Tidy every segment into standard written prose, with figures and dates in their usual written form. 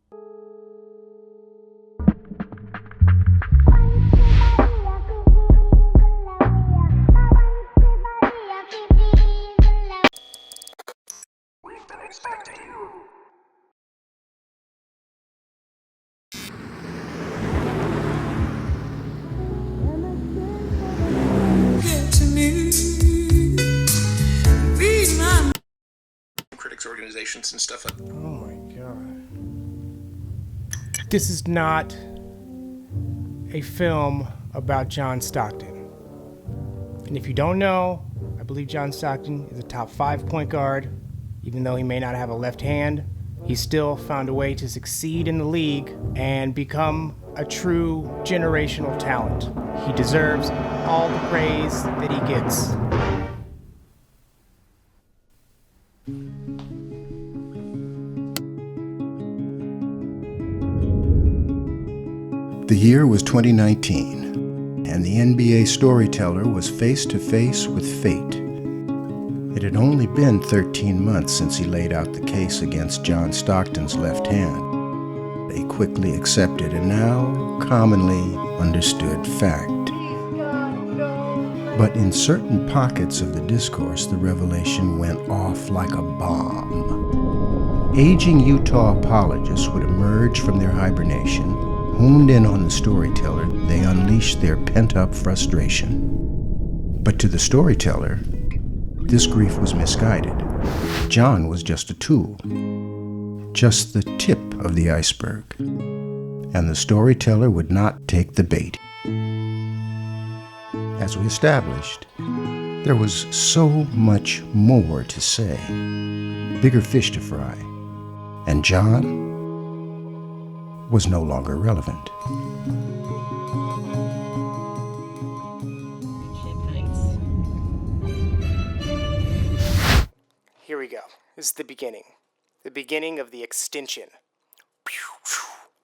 We've been expecting you. Critics organizations and stuff like that. Oh my god. This is not a film about John Stockton. And if you don't know, I believe John Stockton is a top 5 point guard. Even though he may not have a left hand, he still found a way to succeed in the league and become a true generational talent. He deserves all the praise that he gets. The year was 2019, and the NBA Storyteller was face to face with fate. It had only been 13 months since he laid out the case against John Stockton's left hand, a quickly accepted and now commonly understood fact. But in certain pockets of the discourse, the revelation went off like a bomb. Aging Utah apologists would emerge from their hibernation. Honed in on the storyteller, they unleashed their pent-up frustration. But to the storyteller, this grief was misguided. John was just a tool, just the tip of the iceberg. And the storyteller would not take the bait. As we established, there was so much more to say, bigger fish to fry, and John was no longer relevant. Here we go. This is the beginning. The beginning of the extension.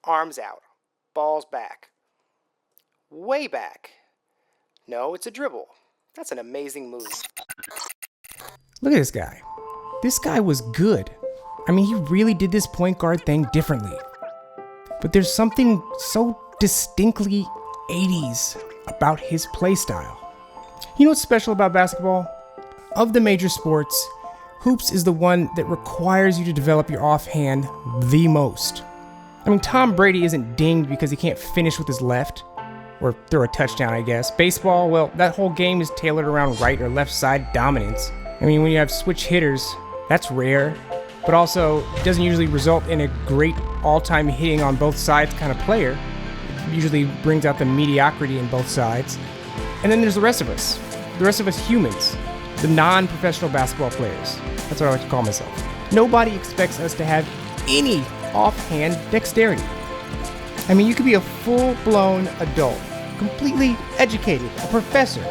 Arms out. Balls back. Way back. No, it's a dribble. That's an amazing move. Look at this guy. This guy was good. I mean, he really did this point guard thing differently. But there's something so distinctly 80s about his play style. You know what's special about basketball? Of the major sports, hoops is the one that requires you to develop your offhand the most. I mean, Tom Brady isn't dinged because he can't finish with his left, or throw a touchdown, I guess. Baseball, well, that whole game is tailored around right or left side dominance. I mean, when you have switch hitters, that's rare, but also it doesn't usually result in a great all-time hitting on both sides kind of player. It usually brings out the mediocrity in both sides. And then there's the rest of us humans, the non-professional basketball players. That's what I like to call myself. Nobody expects us to have any offhand dexterity. I mean, you could be a full-blown adult, completely educated, a professor,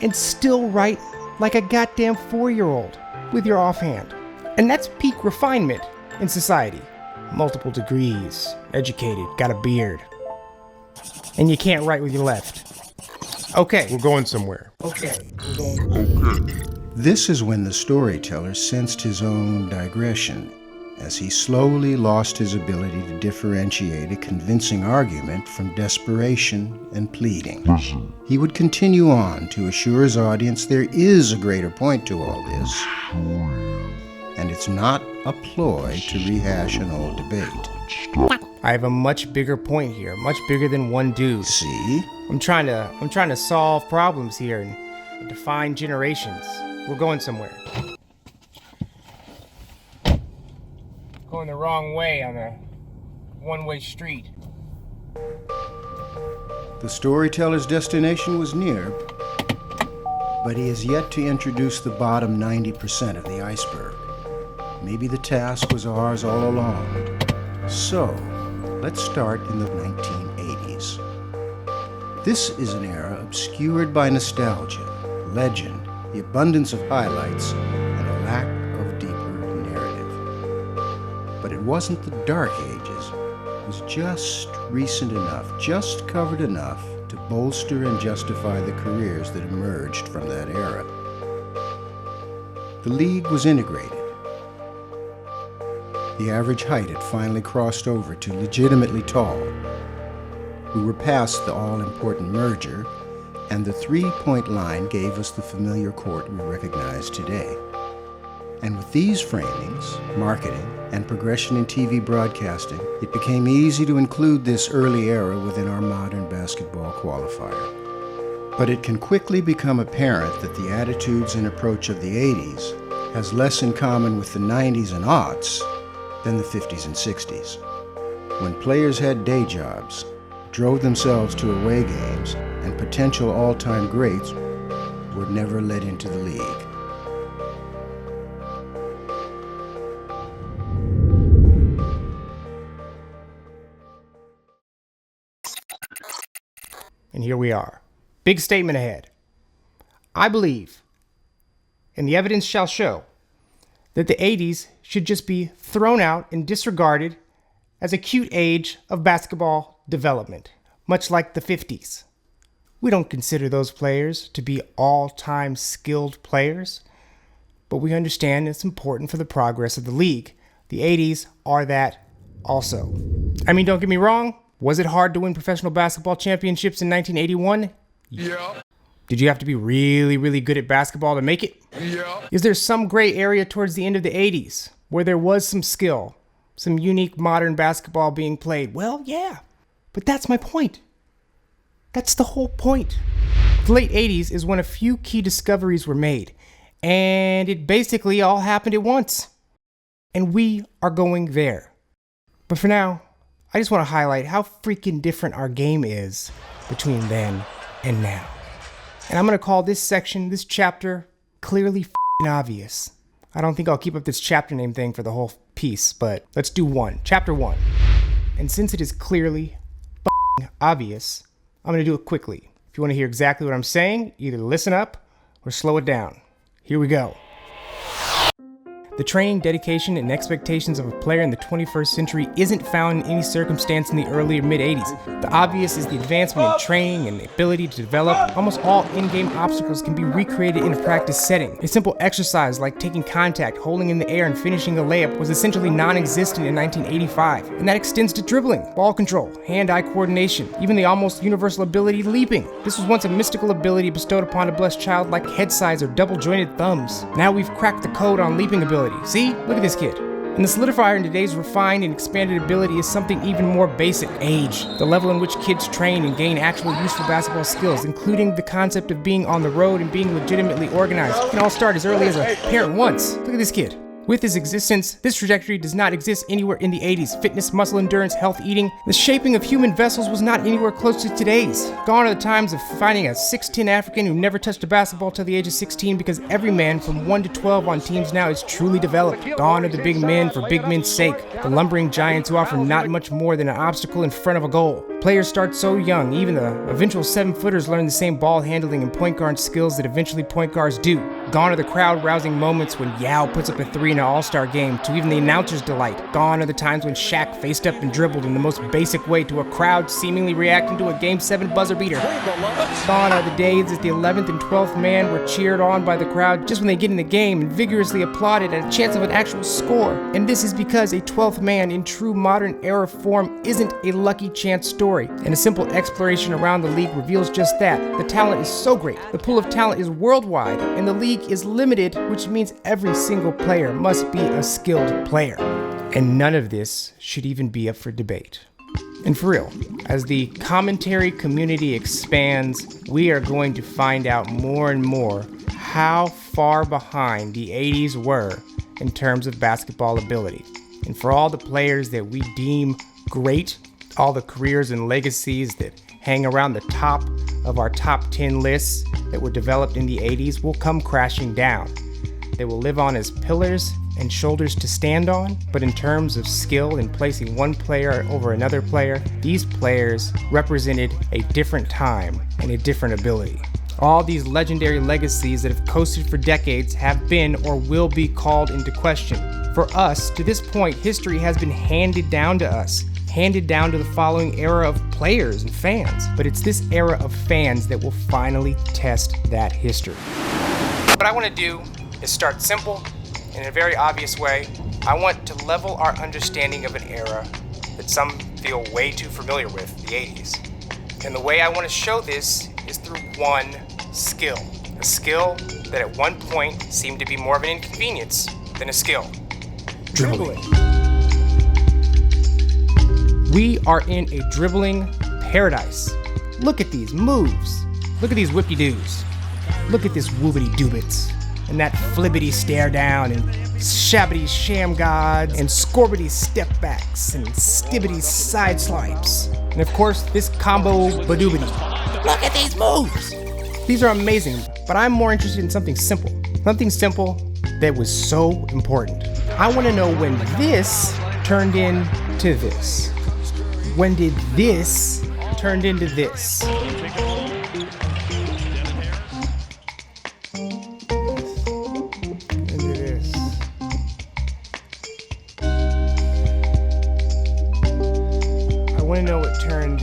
and still write like a goddamn 4-year-old with your offhand. And that's peak refinement in society. Multiple degrees, educated, got a beard. And you can't write with your left. Okay. We're going somewhere. Okay. This is when the storyteller sensed his own digression, as he slowly lost his ability to differentiate a convincing argument from desperation and pleading. He would continue on to assure his audience there is a greater point to all this, and it's not a ploy to rehash an old debate. I have a much bigger point here, much bigger than one dude. See? I'm trying to solve problems here and define generations. We're going somewhere. Going the wrong way on a one-way street. The storyteller's destination was near, but he has yet to introduce the bottom 90% of the iceberg. Maybe the task was ours all along. So, let's start in the 1980s. This is an era obscured by nostalgia, legend, the abundance of highlights, and a lack of deeper narrative. But it wasn't the Dark Ages. It was just recent enough, just covered enough to bolster and justify the careers that emerged from that era. The league was integrated. The average height had finally crossed over to legitimately tall. We were past the all-important merger, and the three-point line gave us the familiar court we recognize today. And with these framings, marketing, and progression in TV broadcasting, it became easy to include this early era within our modern basketball qualifier. But it can quickly become apparent that the attitudes and approach of the 80s has less in common with the 90s and aughts than the 50s and 60s. When players had day jobs, drove themselves to away games, and potential all-time greats were never let into the league. And here we are. Big statement ahead. I believe, and the evidence shall show, that the 80s should just be thrown out and disregarded as a cute age of basketball development, much like the 50s. We don't consider those players to be all-time skilled players, but we understand it's important for the progress of the league. The 80s are that also. I mean, don't get me wrong. Was it hard to win professional basketball championships in 1981? Yeah. Did you have to be really, really good at basketball to make it? Yeah. Is there some gray area towards the end of the 80s where there was some skill, some unique modern basketball being played? Well, yeah, but that's my point. That's the whole point. The late 80s is when a few key discoveries were made, and it basically all happened at once. And we are going there. But for now, I just want to highlight how freaking different our game is between then and now. And I'm going to call this section, this chapter, Clearly F***ing Obvious. I don't think I'll keep up this chapter name thing for the whole piece, but let's do one. Chapter 1. And since it is clearly f***ing obvious, I'm going to do it quickly. If you want to hear exactly what I'm saying, either listen up or slow it down. Here we go. The training, dedication, and expectations of a player in the 21st century isn't found in any circumstance in the early or mid-80s. The obvious is the advancement in training and the ability to develop. Almost all in-game obstacles can be recreated in a practice setting. A simple exercise like taking contact, holding in the air, and finishing a layup was essentially non-existent in 1985. And that extends to dribbling, ball control, hand-eye coordination, even the almost universal ability leaping. This was once a mystical ability bestowed upon a blessed child like head size or double-jointed thumbs. Now we've cracked the code on leaping ability. See? Look at this kid. And the solidifier in today's refined and expanded ability is something even more basic: age. The level in which kids train and gain actual useful basketball skills, including the concept of being on the road and being legitimately organized, can all start as early as a parent once. Look at this kid. With his existence, this trajectory does not exist anywhere in the 80s. Fitness, muscle endurance, health, eating, the shaping of human vessels was not anywhere close to today's. Gone are the times of finding a 6'10" African who never touched a basketball till the age of 16, because every man from 1 to 12 on teams now is truly developed. Gone are the big men for big men's sake, the lumbering giants who offer not much more than an obstacle in front of a goal. Players start so young, even the eventual 7-footers learn the same ball handling and point guard skills that eventually point guards do. Gone are the crowd-rousing moments when Yao puts up a 3 in an all-star game, to even the announcer's delight. Gone are the times when Shaq faced up and dribbled in the most basic way to a crowd seemingly reacting to a Game 7 buzzer beater. Gone are the days that the 11th and 12th man were cheered on by the crowd just when they get in the game and vigorously applauded at a chance of an actual score. And this is because a 12th man in true modern era form isn't a lucky chance story. And a simple exploration around the league reveals just that. The talent is so great. The pool of talent is worldwide, and the league is limited, which means every single player must be a skilled player. And none of this should even be up for debate. And for real, as the commentary community expands, we are going to find out more and more how far behind the 80s were in terms of basketball ability. And for all the players that we deem great, all the careers and legacies that hang around the top of our top 10 lists that were developed in the 80s will come crashing down. They will live on as pillars and shoulders to stand on, but in terms of skill in placing one player over another player, these players represented a different time and a different ability. All these legendary legacies that have coasted for decades have been or will be called into question. For us, to this point, history has been handed down to us, handed down to the following era of players and fans. But it's this era of fans that will finally test that history. What I want to do is start simple, in a very obvious way, I want to level our understanding of an era that some feel way too familiar with, the 80s. And the way I want to show this is through one skill. A skill that at one point seemed to be more of an inconvenience than a skill. Dribbling. We are in a dribbling paradise. Look at these moves. Look at these whippy-doos. Look at this woobity-doobits. And that flibbity stare down and shabbity sham gods and scorbity step backs and stibbity side swipes. And of course, this combo badoobity. Look at these moves! These are amazing, but I'm more interested in something simple. Something simple that was so important. I want to know when this turned into this. When did this turn into this? Into this. I want to know what turned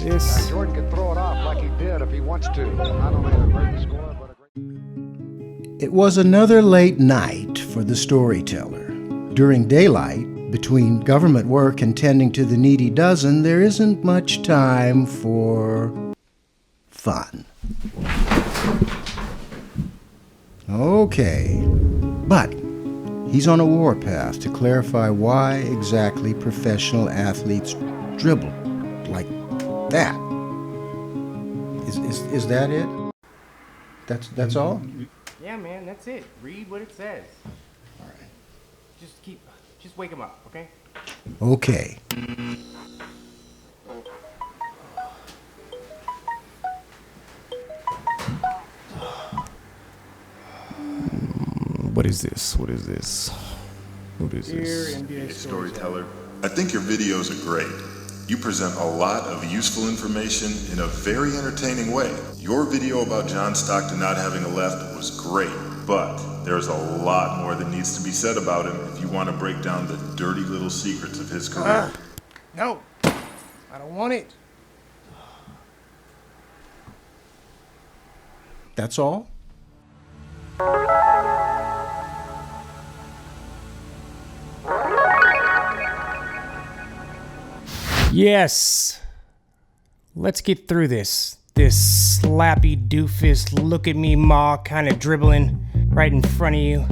this. Jordan can throw it off like he did if he wants to. Not only a great score, but a great... It was another late night for the storyteller. During daylight, between government work and tending to the needy dozen, there isn't much time for fun. Okay, but he's on a warpath to clarify why exactly professional athletes dribble like that. Is that it? That's all? Yeah, man, that's it. Read what it says. All right. Just wake him up, okay? Okay. What is this? What is this? What is this? Hey, Storyteller, I think your videos are great. You present a lot of useful information in a very entertaining way. Your video about John Stockton not having a left was great, but there's a lot more that needs to be said about him if you want to break down the dirty little secrets of his career. No, I don't want it. That's all? Yes. Let's get through this. This slappy doofus, look at me ma kind of dribbling right in front of you.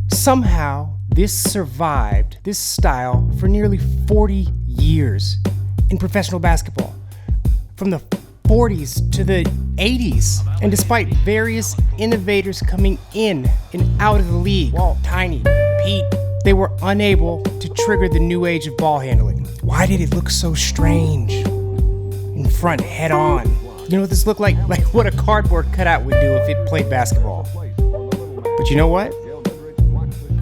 Somehow, this survived, this style, for nearly 40 years in professional basketball. From the 40s to the 80s. And despite various innovators coming in and out of the league, Walt, Tiny, Pete, they were unable to trigger the new age of ball handling. Why did it look so strange? In front, head on. You know what this looked like? Like what a cardboard cutout would do if it played basketball. But you know what?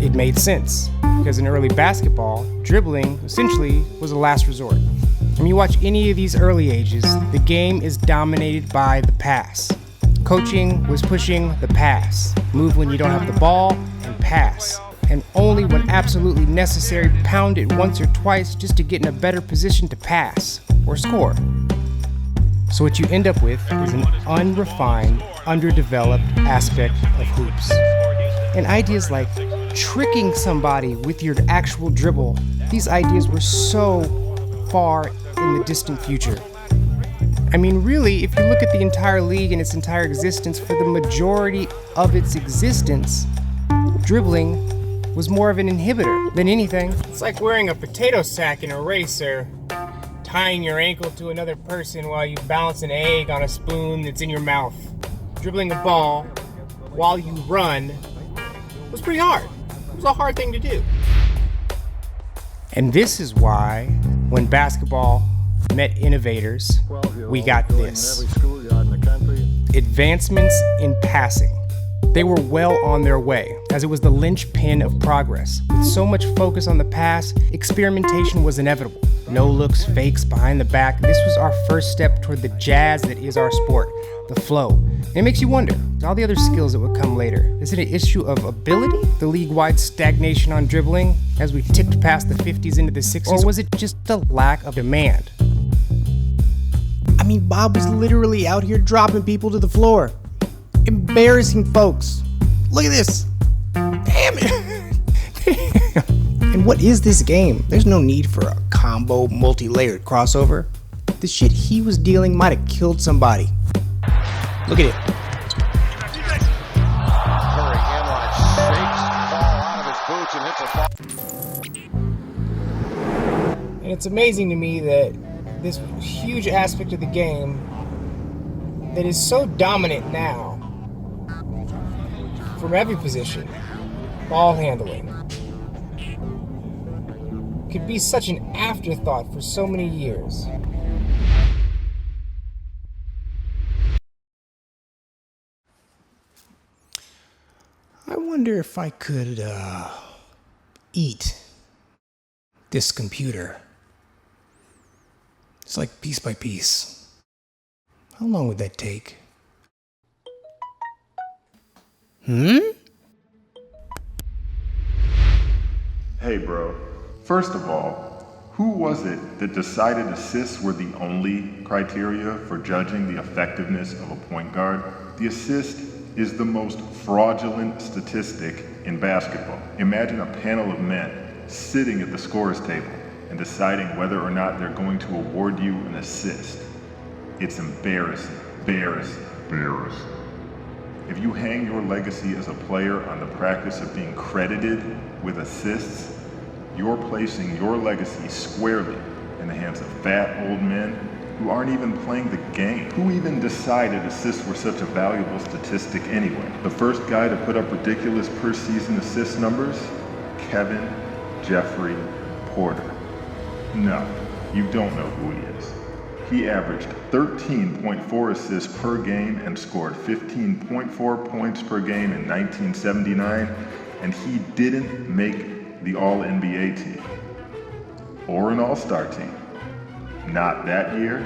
It made sense. Because in early basketball, dribbling essentially was a last resort. When you watch any of these early ages, the game is dominated by the pass. Coaching was pushing the pass. Move when you don't have the ball and pass. And only when absolutely necessary, pound it once or twice just to get in a better position to pass or score. So what you end up with is an unrefined, underdeveloped aspect of hoops. And ideas like tricking somebody with your actual dribble, these ideas were so far in the distant future. I mean, really, if you look at the entire league and its entire existence, for the majority of its existence, dribbling was more of an inhibitor than anything. It's like wearing a potato sack in a race, or tying your ankle to another person while you balance an egg on a spoon that's in your mouth. Dribbling a ball while you run was pretty hard. It was a hard thing to do. And this is why, when basketball met innovators, we got this. Advancements in passing. They were well on their way, as it was the linchpin of progress. With so much focus on the pass, experimentation was inevitable. No looks, fakes, behind the back. This was our first step toward the jazz that is our sport, the flow. And it makes you wonder, all the other skills that would come later. Is it an issue of ability? The league-wide stagnation on dribbling as we ticked past the 50s into the 60s? Or was it just the lack of demand? I mean, Bob was literally out here dropping people to the floor. Embarrassing folks. Look at this. Damn it. And what is this game? There's no need for a combo, multi-layered crossover. The shit he was dealing might have killed somebody. Look at it. Curry inline shakes the ball out of his boots and hits a ball. And it's amazing to me that this huge aspect of the game that is so dominant now from every position, ball handling, could be such an afterthought for so many years. I wonder if I could eat this computer. It's like piece by piece. How long would that take? Hey bro, first of all, who was it that decided assists were the only criteria for judging the effectiveness of a point guard? The assist is the most fraudulent statistic in basketball. Imagine a panel of men sitting at the scorer's table and deciding whether or not they're going to award you an assist. It's embarrassing, embarrassing, embarrassing. If you hang your legacy as a player on the practice of being credited with assists, you're placing your legacy squarely in the hands of fat old men who aren't even playing the game. Who even decided assists were such a valuable statistic anyway? The first guy to put up ridiculous per season assist numbers? Kevin Jeffrey Porter. No, you don't know who he is. He averaged 13.4 assists per game and scored 15.4 points per game in 1979, and he didn't make the All-NBA team or an All-Star team. Not that year,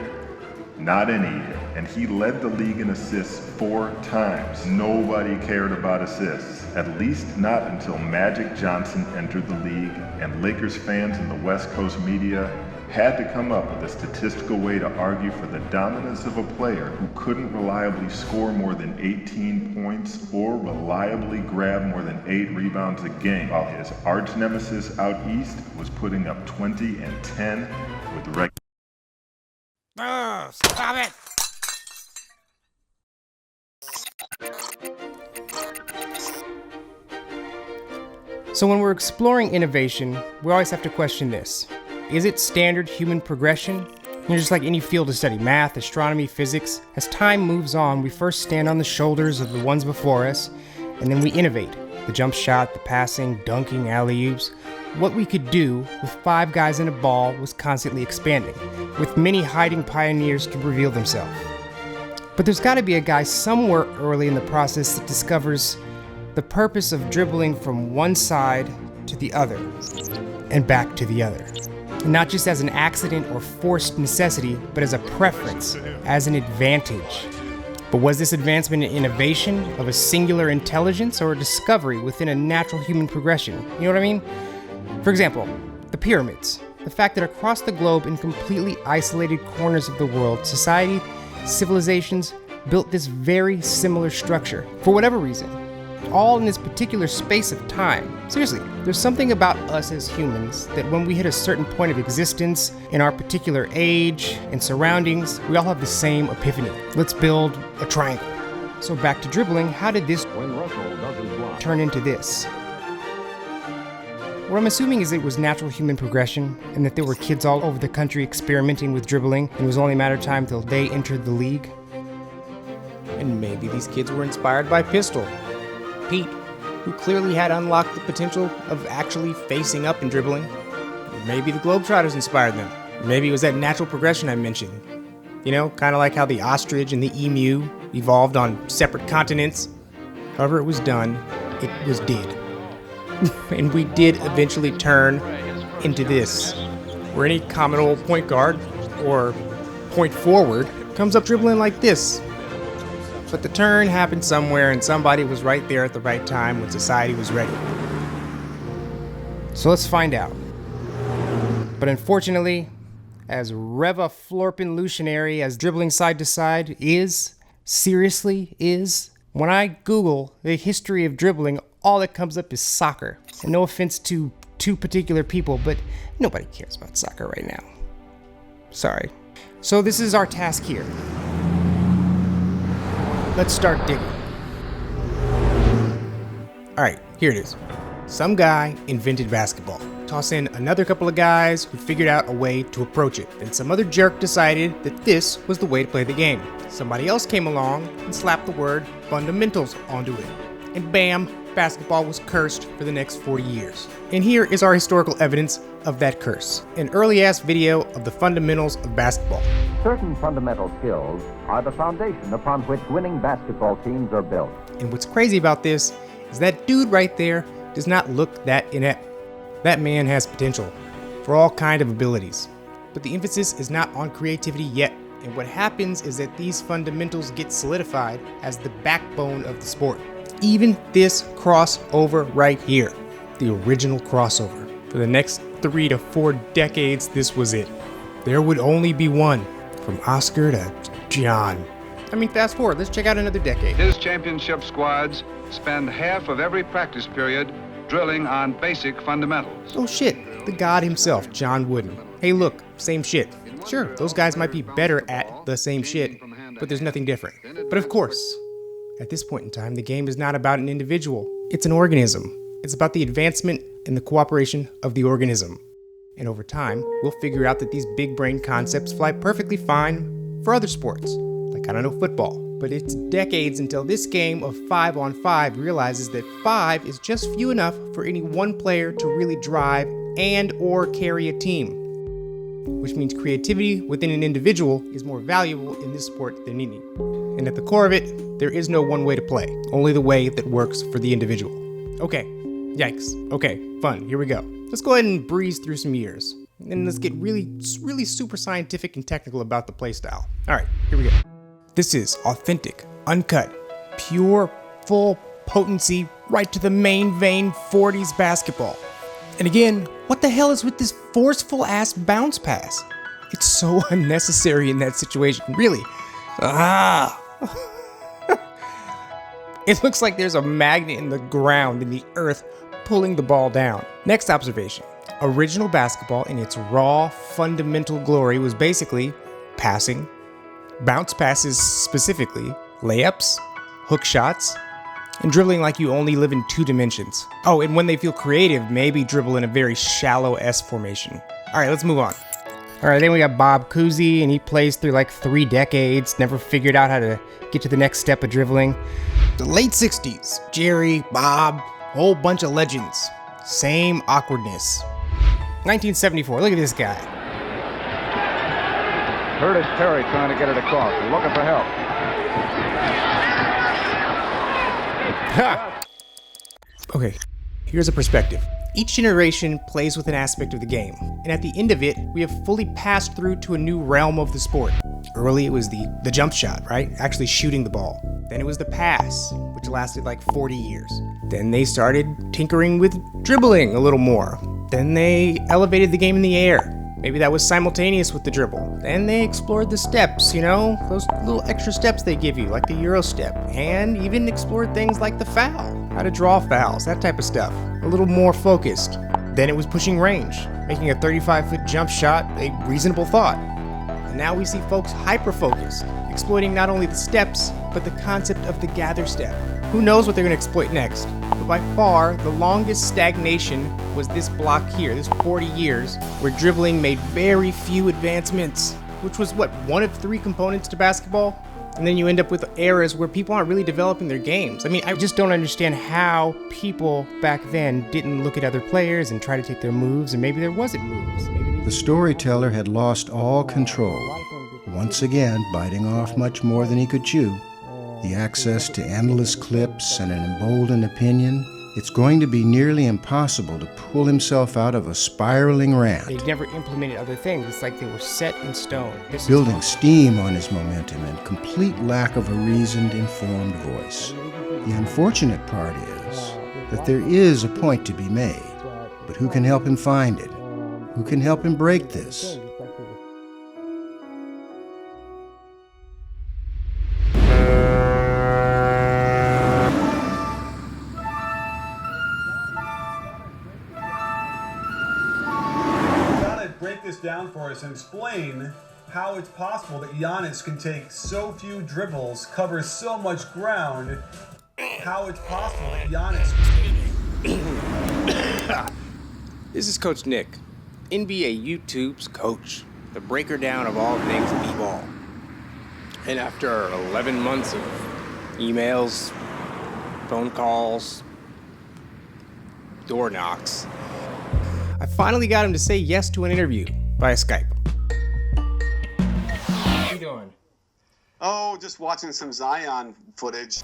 not any year. And he led the league in assists 4 times. Nobody cared about assists, at least not until Magic Johnson entered the league, and Lakers fans in the West Coast media had to come up with a statistical way to argue for the dominance of a player who couldn't reliably score more than 18 points or reliably grab more than 8 rebounds a game, while his arch nemesis out east was putting up 20 and 10 with regular. Oh, stop it! So when we're exploring innovation, we always have to question this. Is it standard human progression? Just like any field of study, math, astronomy, physics, as time moves on, we first stand on the shoulders of the ones before us, and then we innovate. The jump shot, the passing, dunking, alley-oops. What we could do with 5 guys in a ball was constantly expanding, with many hiding pioneers to reveal themselves. But there's got to be a guy somewhere early in the process that discovers the purpose of dribbling from one side to the other, and back to the other. And not just as an accident or forced necessity, but as a preference, as an advantage. But was this advancement an innovation of a singular intelligence or a discovery within a natural human progression? You know what I mean? For example, the pyramids. The fact that across the globe in completely isolated corners of the world, society, civilizations built this very similar structure, for whatever reason, all in this particular space of time. Seriously, there's something about us as humans that when we hit a certain point of existence, in our particular age and surroundings, we all have the same epiphany. Let's build a triangle. So back to dribbling, how did this turn into this? What I'm assuming is it was natural human progression, and that there were kids all over the country experimenting with dribbling, and it was only a matter of time till they entered the league. And maybe these kids were inspired by Pistol, Pete, who clearly had unlocked the potential of actually facing up and dribbling. Maybe the Globetrotters inspired them. Maybe it was that natural progression I mentioned. You know, kind of like how the ostrich and the emu evolved on separate continents. However it was done, it was did. And we did eventually turn into this, where any common old point guard, or point forward, comes up dribbling like this. But the turn happened somewhere, and somebody was right there at the right time when society was ready. So let's find out. But unfortunately, as revaflorpenlutionary as dribbling side to side is, seriously is, when I Google the history of dribbling, all that comes up is soccer. And no offense to two particular people, but nobody cares about soccer right now. Sorry. So this is our task here. Let's start digging. Alright, here it is. Some guy invented basketball. Toss in another couple of guys who figured out a way to approach it. Then some other jerk decided that this was the way to play the game. Somebody else came along and slapped the word fundamentals onto it. And bam, basketball was cursed for the next 40 years. And here is our historical evidence of that curse. An early-ass video of the fundamentals of basketball. Certain fundamental skills are the foundation upon which winning basketball teams are built. And what's crazy about this is that dude right there does not look that inept. That man has potential for all kind of abilities. But the emphasis is not on creativity yet. And what happens is that these fundamentals get solidified as the backbone of the sport. Even this crossover right here, the original crossover. For the next 3 to 4 decades, this was it. There would only be one, from Oscar to John. I mean, fast forward, let's check out another decade. His championship squads spend half of every practice period drilling on basic fundamentals. Oh shit, the god himself, John Wooden. Hey look, same shit. Sure, those guys might be better at the same shit, but there's nothing different. But of course, at this point in time, the game is not about an individual. It's an organism. It's about the advancement and the cooperation of the organism. And over time, we'll figure out that these big brain concepts fly perfectly fine for other sports, like, I don't know, football. But it's decades until this game of 5-on-5 realizes that 5 is just few enough for any one player to really drive and or carry a team. Which means creativity within an individual is more valuable in this sport than any. And at the core of it, there is no one way to play, only the way that works for the individual. Okay, yikes. Okay, fun, here we go. Let's go ahead and breeze through some years. And let's get really super scientific and technical about the playstyle. All right, here we go. This is authentic, uncut, pure, full potency, right to the main vein 40s basketball. And again, what the hell is with this forceful ass bounce pass? It's so unnecessary in that situation, really. It looks like there's a magnet in the ground, in the earth, pulling the ball down. Next observation. Original basketball in its raw, fundamental glory was basically passing, bounce passes specifically, layups, hook shots, and dribbling like you only live in 2 dimensions. Oh, and when they feel creative, maybe dribble in a very shallow S formation. All right, let's move on. All right, then we got Bob Cousy, and he plays through like 3 decades, never figured out how to get to the next step of dribbling. The late 60s, Jerry, Bob, whole bunch of legends. Same awkwardness. 1974, look at this guy. Curtis Terry trying to get it across, looking for help. Ha! Okay, here's a perspective. Each generation plays with an aspect of the game, and at the end of it, we have fully passed through to a new realm of the sport. Early, it was the jump shot, right? Actually shooting the ball. Then it was the pass, which lasted like 40 years. Then they started tinkering with dribbling a little more. Then they elevated the game in the air. Maybe that was simultaneous with the dribble. Then they explored the steps, you know, those little extra steps they give you, like the Euro step. And even explored things like the foul, how to draw fouls, that type of stuff. A little more focused. Then it was pushing range, making a 35-foot jump shot a reasonable thought. And now we see folks hyper-focused, exploiting not only the steps, but the concept of the gather step. Who knows what they're going to exploit next? But by far, the longest stagnation was this block here, this 40 years, where dribbling made very few advancements, which was what, 1 of 3 components to basketball? And then you end up with eras where people aren't really developing their games. I mean, I just don't understand how people back then didn't look at other players and try to take their moves, and maybe there wasn't moves. The storyteller had lost all control, once again biting off much more than he could chew. The access to endless clips and an emboldened opinion, it's going to be nearly impossible to pull himself out of a spiraling rant. They never implemented other things. It's like they were set in stone. Building steam on his momentum and complete lack of a reasoned, informed voice. The unfortunate part is that there is a point to be made, but who can help him find it? Who can help him break this? this down for us and explain how it's possible that Giannis can take so few dribbles, cover so much ground. How it's possible that Giannis can... This is Coach Nick, NBA YouTube's coach, the breaker down of all things b-ball. And after 11 months of emails, phone calls, door knocks, I finally got him to say yes to an interview via Skype. What are you doing? Oh, just watching some Zion footage.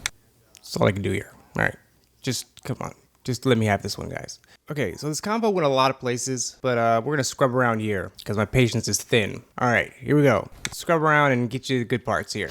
That's all I can do here. All right, just come on. Just let me have this one, guys. Okay, so this convo went a lot of places, but we're gonna scrub around here because my patience is thin. All right, here we go. Scrub around and get you the good parts here.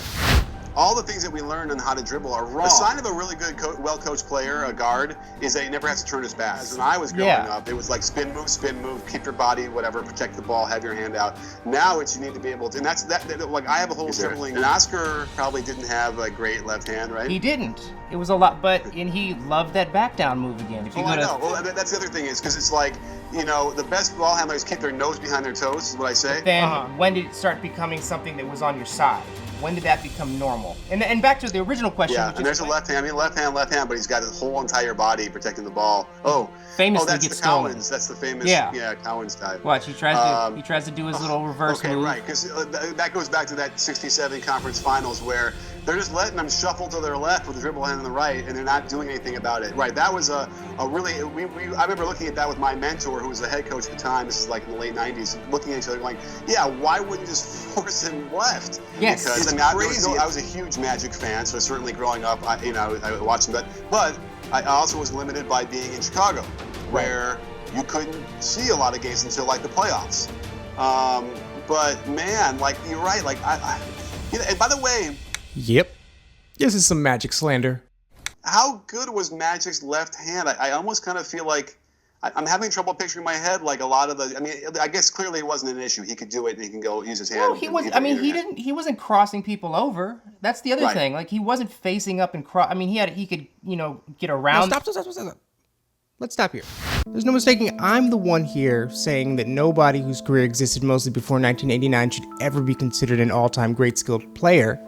All the things that we learned on how to dribble are wrong. The sign of a really good, well-coached player, a guard, is that he never has to turn his back. As when I was growing up, it was like spin move, keep your body, whatever, protect the ball, have your hand out. Now it's you need to be able to, and that's like I have a whole sibling. And Oscar probably didn't have a great left hand, right? He didn't. It was a lot, and he loved that back down move again. If you I know. Well, that's the other thing is because it's like, you know, the best ball handlers keep their nose behind their toes, is what I say. Then when did it start becoming something that was on your side? When did that become normal? And back to the original question. Yeah, and there's a left hand, but he's got his whole entire body protecting the ball. Famously that's gets the Cowens. That's the famous, Cowens guy. Watch, he tries to do his little reverse move. Okay, right, because that goes back to that 67 conference finals where they're just letting them shuffle to their left with the dribble hand on the right, and they're not doing anything about it. Right, that was a really, I remember looking at that with my mentor, who was the head coach at the time, this is like in the late 90s, looking at each other going, yeah, why wouldn't you just force him left? Yes, because I was a huge Magic fan, so certainly growing up, I watched him, but I also was limited by being in Chicago, where you couldn't see a lot of games until like the playoffs. But man, like you're right, like and by the way, yep, this is some Magic slander. How good was Magic's left hand? I almost kind of feel like I'm having trouble picturing in my head like a lot of the. I mean, I guess clearly it wasn't an issue. He could do it, and he can go use his hand. No, he was. I mean, he wasn't crossing people over. That's the other thing. Like he wasn't facing up and cross. I mean, he could get around. No, stop. Let's stop here. There's no mistaking. I'm the one here saying that nobody whose career existed mostly before 1989 should ever be considered an all-time great skilled player.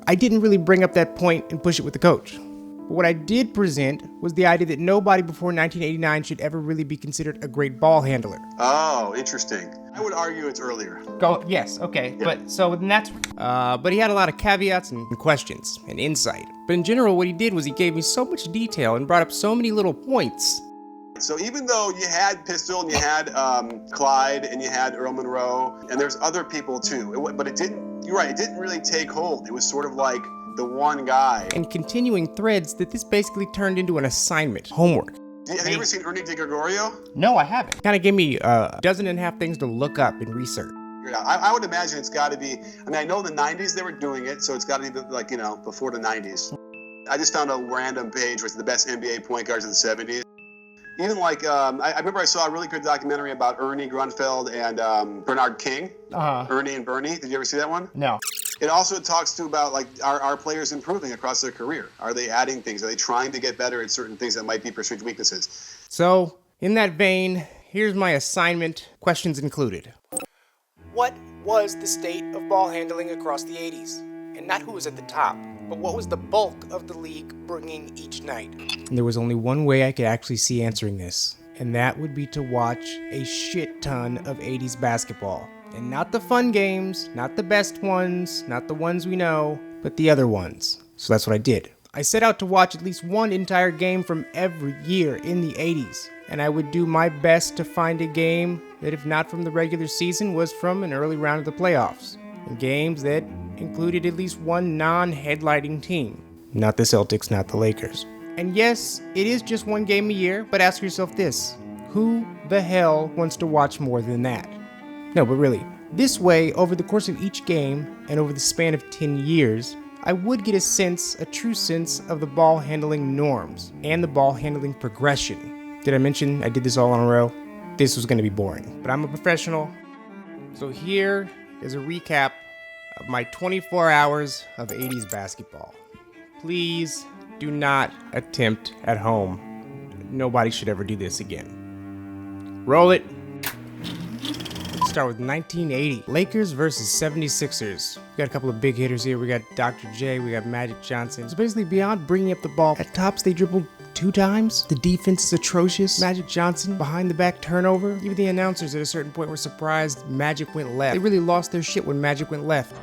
I didn't really bring up that point and push it with the coach. But what I did present was the idea that nobody before 1989 should ever really be considered a great ball handler. Oh, interesting. I would argue it's earlier. Yes, okay. Yeah. But he had a lot of caveats and questions and insight. But in general, what he did was he gave me so much detail and brought up so many little points. So even though you had Pistol and you had Clyde and you had Earl Monroe, and there's other people too, but it didn't, you're right, it didn't really take hold. It was sort of like the one guy. And continuing threads that this basically turned into an assignment, homework. Have you ever seen Ernie DiGregorio? No, I haven't. Kind of gave me a dozen and a half things to look up and research. I would imagine it's got to be, I mean, I know in the 90s they were doing it, so it's got to be like, before the 90s. I just found a random page where it's the best NBA point guards of the 70s. Even like, I remember I saw a really good documentary about Ernie Grunfeld and Bernard King. Ernie and Bernie. Did you ever see that one? No. It also talks to about like, are players improving across their career? Are they adding things? Are they trying to get better at certain things that might be perceived weaknesses? So, in that vein, here's my assignment, questions included. What was the state of ball handling across the 80s? And not who was at the top, but what was the bulk of the league bringing each night? And there was only one way I could actually see answering this, and that would be to watch a shit ton of 80s basketball. And not the fun games, not the best ones, not the ones we know, but the other ones. So that's what I did. I set out to watch at least one entire game from every year in the 80s. And I would do my best to find a game that, if not from the regular season, was from an early round of the playoffs. And games that included at least one non-headlighting team. Not the Celtics, not the Lakers. And yes, it is just one game a year, but ask yourself this. Who the hell wants to watch more than that? No, but really, this way, over the course of each game, and over the span of 10 years, I would get a true sense of the ball handling norms, and the ball handling progression. Did I mention I did this all in a row? This was going to be boring, but I'm a professional. So here is a recap of my 24 hours of 80s basketball. Please do not attempt at home. Nobody should ever do this again. Roll it. start with 1980. Lakers versus 76ers. We got a couple of big hitters here. We got Dr. J, we got Magic Johnson. So basically, beyond bringing up the ball, at tops they dribbled 2 times. The defense is atrocious. Magic Johnson, behind the back turnover. Even the announcers at a certain point were surprised Magic went left. They really lost their shit when Magic went left.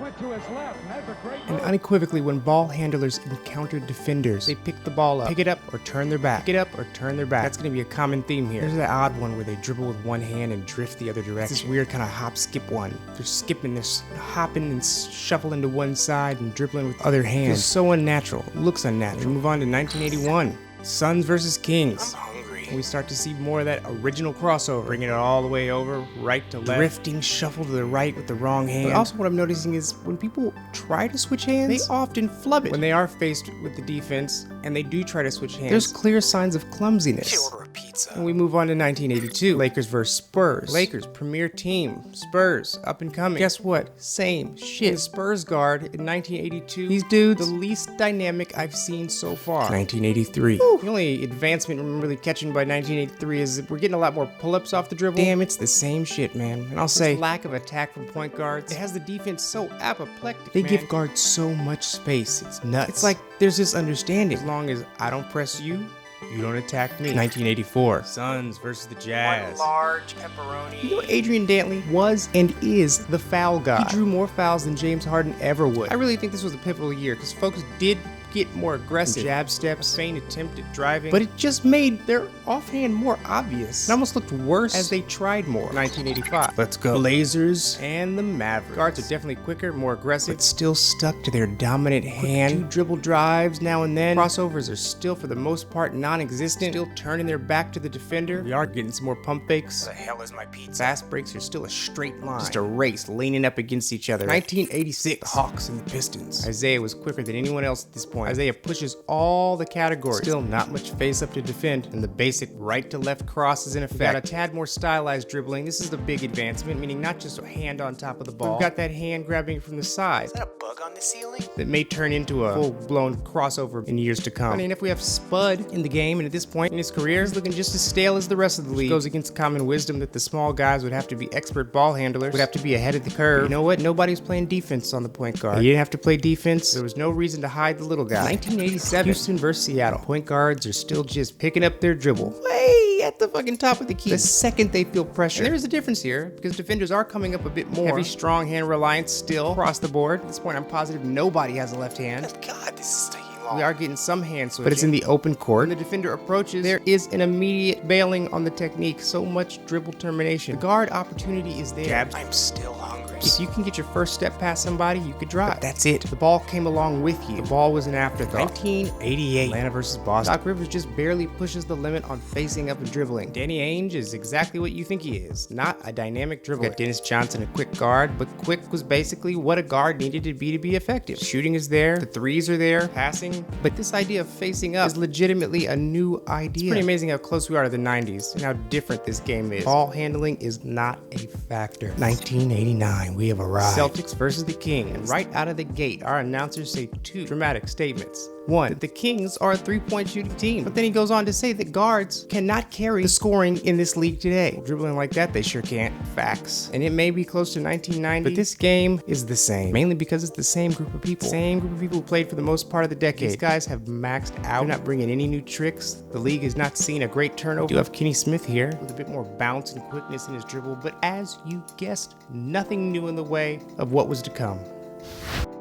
And unequivocally, when ball handlers encountered defenders, they pick the ball up, pick it up, or turn their back. Pick it up or turn their back. That's going to be a common theme here. There's that odd one where they dribble with one hand and drift the other direction. It's this weird kind of hop skip one. They're skipping, they're hopping and shuffling to one side and dribbling with other hands. Feels so unnatural. It looks unnatural. We move on to 1981. Suns versus Kings. I'm hungry. We start to see more of that original crossover, bringing it all the way over, right to left. Drifting, shuffle to the right with the wrong hand. But also what I'm noticing is when people try to switch hands, they often flub it. When they are faced with the defense, and they do try to switch hands, there's clear signs of clumsiness. Order a pizza. And we move on to 1982. Lakers versus Spurs. Lakers, premier team. Spurs, up and coming. Guess what? Same shit. The Spurs guard in 1982. These dudes, the least dynamic I've seen so far. 1983. Woo. The only advancement I'm really catching by 1983 is that we're getting a lot more pull-ups off the dribble. Damn, it's the same shit, man. And I'll say, lack of attack from point guards. It has the defense so apoplectic, They give guards so much space. It's nuts. It's like there's this understanding. As long as I don't press you, you don't attack me. 1984. Suns versus the Jazz. One large pepperoni. You know, Adrian Dantley was and is the foul guy. He drew more fouls than James Harden ever would. I really think this was a pivotal year because folks did get more aggressive. Jab steps, feint attempt at driving, but it just made their offhand more obvious. It almost looked worse as they tried more. 1985. Let's go. Blazers and the Mavericks. Guards are definitely quicker, more aggressive, but still stuck to their dominant hand. 2 dribble drives now and then. Crossovers are still, for the most part, non-existent. Still turning their back to the defender. We are getting some more pump fakes. What the hell is my pizza? Fast breaks are still a straight line. Just a race, leaning up against each other. 1986. The Hawks and the Pistons. Isaiah was quicker than anyone else at this point. Isaiah pushes all the categories. Still not much face up to defend, and the basic right to left cross is in effect. We've got a tad more stylized dribbling. This is the big advancement, meaning not just a hand on top of the ball. We've got that hand grabbing from the side. Is that a bug on the ceiling? That may turn into a full-blown crossover in years to come. I mean, if we have Spud in the game, and at this point in his career, he's looking just as stale as the rest of the league. Which goes against common wisdom that the small guys would have to be expert ball handlers, would have to be ahead of the curve. But you know what? Nobody's playing defense on the point guard. You didn't have to play defense. There was no reason to hide the little guy. 1987. Houston versus Seattle. Point guards are still just picking up their dribble way at the fucking top of the key. The second they feel pressure. And there's a difference here because defenders are coming up a bit more. Heavy strong hand reliance still across the board. At this point, I'm positive nobody has a left hand. God, this is taking long. We are getting some hand switching, but it's in the open court. When the defender approaches, there is an immediate bailing on the technique. So much dribble termination. The guard opportunity is there. Jab. I'm still hungry. If you can get your first step past somebody, you could drive. But that's it. The ball came along with you. The ball was an afterthought. 1988. Atlanta versus Boston. Doc Rivers just barely pushes the limit on facing up and dribbling. Danny Ainge is exactly what you think he is. Not a dynamic dribbler. Got Dennis Johnson, a quick guard, but quick was basically what a guard needed to be effective. Shooting is there. The threes are there. Passing. But this idea of facing up is legitimately a new idea. It's pretty amazing how close we are to the 90s and how different this game is. Ball handling is not a factor. 1989. We have arrived. Celtics versus the Kings. And right out of the gate, our announcers say 2 dramatic statements. 1, that the Kings are a 3-point shooting team. But then he goes on to say that guards cannot carry the scoring in this league today. Dribbling like that, they sure can't. Facts. And it may be close to 1990, but this game is the same. Mainly because it's the same group of people. Same group of people who played for the most part of the decade. These guys have maxed out. They're not bringing any new tricks. The league has not seen a great turnover. We do have Kenny Smith here with a bit more bounce and quickness in his dribble, but as you guessed, nothing new in the way of what was to come.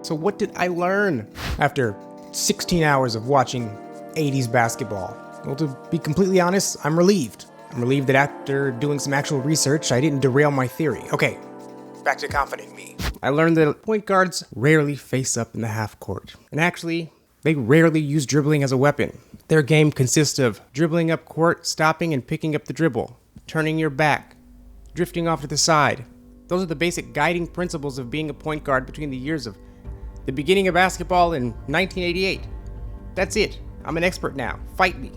So what did I learn after 16 hours of watching 80s basketball? Well, to be completely honest, I'm relieved. I'm relieved that after doing some actual research, I didn't derail my theory. Okay, back to confident me. I learned that point guards rarely face up in the half court. And actually, they rarely use dribbling as a weapon. Their game consists of dribbling up court, stopping and picking up the dribble, turning your back, drifting off to the side. Those are the basic guiding principles of being a point guard between the years of the beginning of basketball in 1988. That's it. I'm an expert now. Fight me.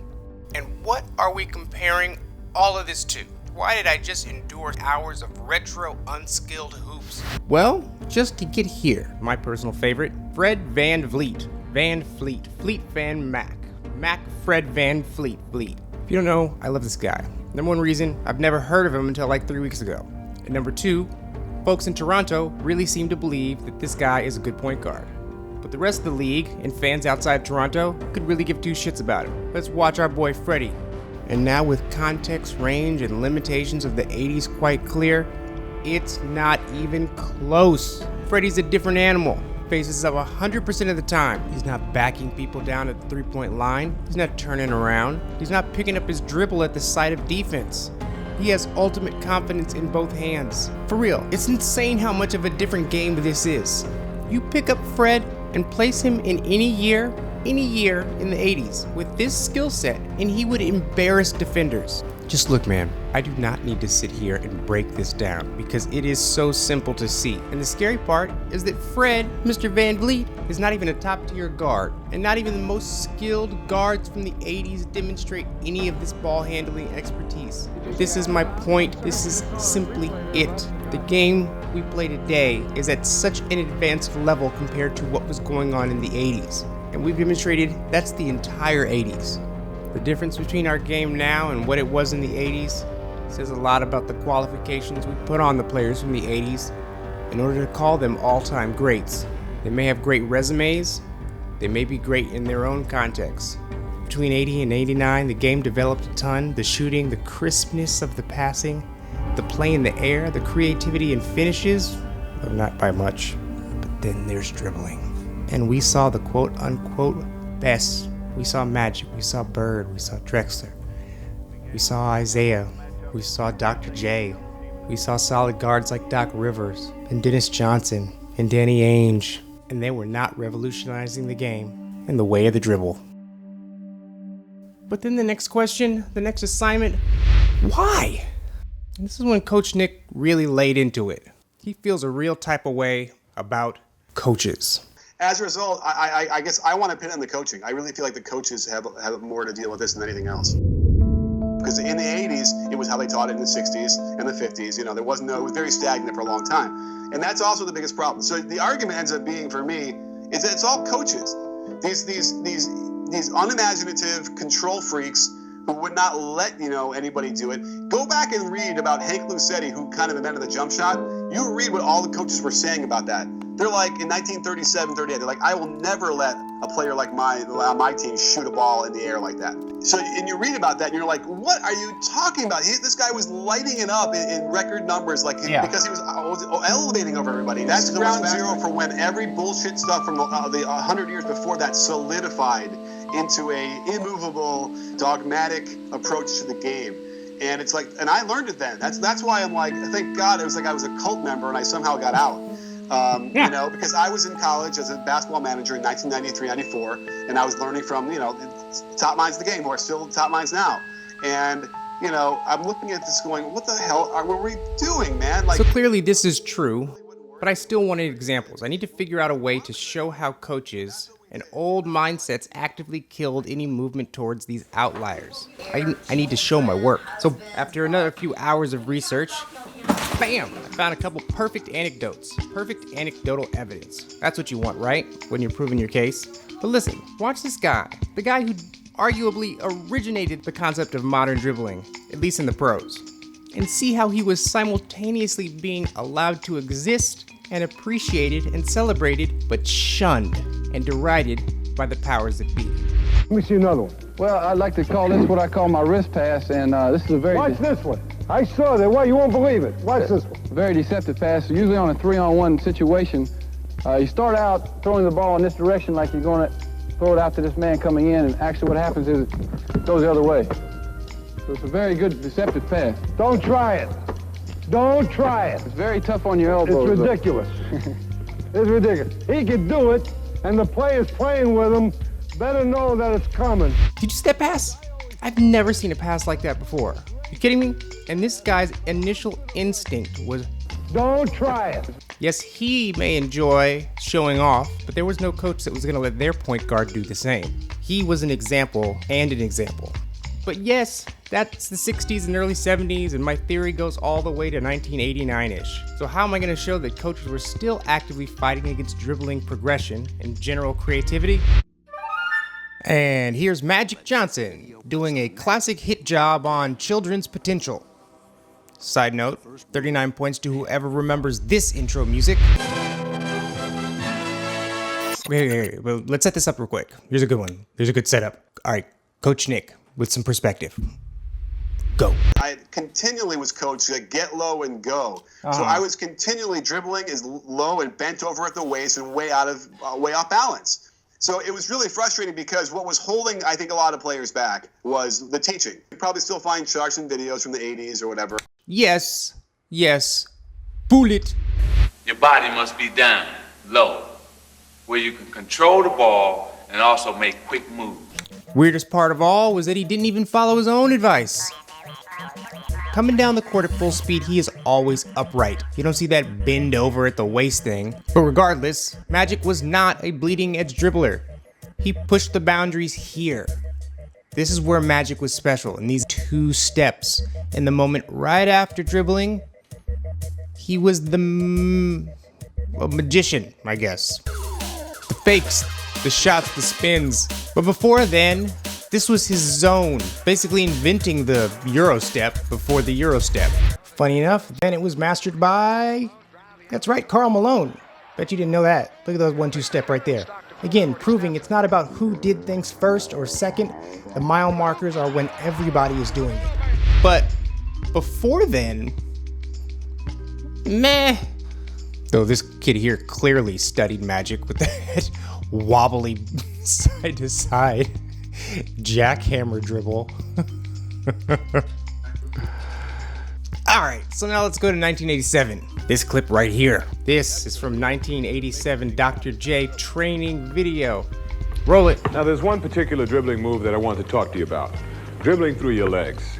And what are we comparing all of this to? Why did I just endure hours of retro, unskilled hoops? Well, just to get here, my personal favorite, Fred Van Vliet. Van Fleet. Fleet Van Mac. Mac Fred Van Fleet. Fleet. If you don't know, I love this guy. Number 1 reason, I've never heard of him until like 3 weeks ago. And number 2, Folks in Toronto really seem to believe that this guy is a good point guard. But the rest of the league and fans outside Toronto could really give two shits about him. Let's watch our boy Freddie. And now with context, range, and limitations of the 80s quite clear, it's not even close. Freddie's a different animal. Faces up 100% of the time. He's not backing people down at the three-point line. He's not turning around. He's not picking up his dribble at the sight of defense. He has ultimate confidence in both hands. For real, it's insane how much of a different game this is. You pick up Fred and place him in any year in the 80s with this skill set, and he would embarrass defenders. Just look, man, I do not need to sit here and break this down because it is so simple to see. And the scary part is that Fred, Mr. Van Vliet, is not even a top-tier guard, and not even the most skilled guards from the 80s demonstrate any of this ball handling expertise. This is my point. This is simply it. The game we play today is at such an advanced level compared to what was going on in the 80s. And we've demonstrated that's the entire 80s. The difference between our game now and what it was in the 80s says a lot about the qualifications we put on the players from the 80s in order to call them all-time greats. They may have great resumes, they may be great in their own context. Between 80 and 89, the game developed a ton. The shooting, the crispness of the passing, the play in the air, the creativity and finishes, though not by much. But then there's dribbling. And we saw the quote-unquote best. We saw Magic, we saw Bird, we saw Drexler, we saw Isaiah, we saw Dr. J, we saw solid guards like Doc Rivers, and Dennis Johnson, and Danny Ainge, and they were not revolutionizing the game in the way of the dribble. But then the next question, the next assignment, why? And this is when Coach Nick really laid into it. He feels a real type of way about coaches. As a result, I guess I want to pin on the coaching. I really feel like the coaches have more to deal with this than anything else. Because in the 80s, it was how they taught it in the 60s and the 50s. You know, it was very stagnant for a long time. And that's also the biggest problem. So the argument ends up being, for me, is that it's all coaches. These unimaginative control freaks who would not let, anybody do it. Go back and read about Hank Lucetti, who kind of invented the jump shot. You read what all the coaches were saying about that. They're like, in 1937, 38, they're like, I will never let a player like my team shoot a ball in the air like that. So, and you read about that, and you're like, what are you talking about? This guy was lighting it up in record numbers, because he was elevating over everybody. That's ground zero for when every bullshit stuff from the 100 years before that solidified into a immovable, dogmatic approach to the game. And it's like, and I learned it then. That's why I'm like, thank God it was like I was a cult member and I somehow got out. Because I was in college as a basketball manager in 1993, 94, and I was learning from, top minds of the game, who are still top minds now. And, I'm looking at this going, what the hell were we doing, man? So clearly this is true, but I still wanted examples. I need to figure out a way to show how coaches and old mindsets actively killed any movement towards these outliers. I need to show my work. So after another few hours of research, bam, I found a couple perfect anecdotes, perfect anecdotal evidence. That's what you want, right? When you're proving your case. But listen, watch this guy, the guy who arguably originated the concept of modern dribbling, at least in the pros, and see how he was simultaneously being allowed to exist and appreciated and celebrated, but shunned and derided by the powers that be. Let me see another one. Well, I'd like to call this what I call my wrist pass, and this is a very... Watch this one. I saw that. Well, you won't believe it. Watch this one. Very deceptive pass. Usually on a 3-on-1 situation, you start out throwing the ball in this direction like you're going to throw it out to this man coming in, and actually what happens is it goes the other way. So it's a very good deceptive pass. Don't try it. Don't try it. It's very tough on your elbows. It's ridiculous. It's ridiculous. He can do it, and the players playing with him better know that it's coming. Did you see that pass? I've never seen a pass like that before. You kidding me? And this guy's initial instinct was, don't try it. Yes, he may enjoy showing off, but there was no coach that was going to let their point guard do the same. He was an example and an example. But yes, that's the 60s and early 70s, and my theory goes all the way to 1989-ish. So how am I going to show that coaches were still actively fighting against dribbling progression and general creativity? And here's Magic Johnson doing a classic hit job on children's potential. Side note, 39 points to whoever remembers this intro music. Wait, well, let's set this up real quick. Here's a good one. Here's a good setup. All right, Coach Nick with some perspective. Go. I continually was coached to get low and go. So I was continually dribbling as low and bent over at the waist and way off balance. So it was really frustrating because what was holding, I think, a lot of players back was the teaching. You probably still find charts and videos from the 80s or whatever. Yes. Pull it. Your body must be down, low, where you can control the ball and also make quick moves. Weirdest part of all was that he didn't even follow his own advice. Coming down the court at full speed, he is always upright. You don't see that bend over at the waist thing. But regardless, Magic was not a bleeding edge dribbler. He pushed the boundaries here. This is where Magic was special, in these 2 steps. In the moment right after dribbling, he was the magician, I guess. The fakes, the shots, the spins. But before then, this was his zone, basically inventing the Euro step before the Euro step. Funny enough, then it was mastered by, that's right, Karl Malone. Bet you didn't know that. Look at those 1-2 step right there. Again, proving it's not about who did things first or second. The mile markers are when everybody is doing it. But before then, meh. Though this kid here clearly studied Magic with that wobbly side to side jackhammer dribble. Alright, so now let's go to 1987. This clip right here. This is from 1987 Dr. J training video. Roll it. Now there's one particular dribbling move that I want to talk to you about. Dribbling through your legs.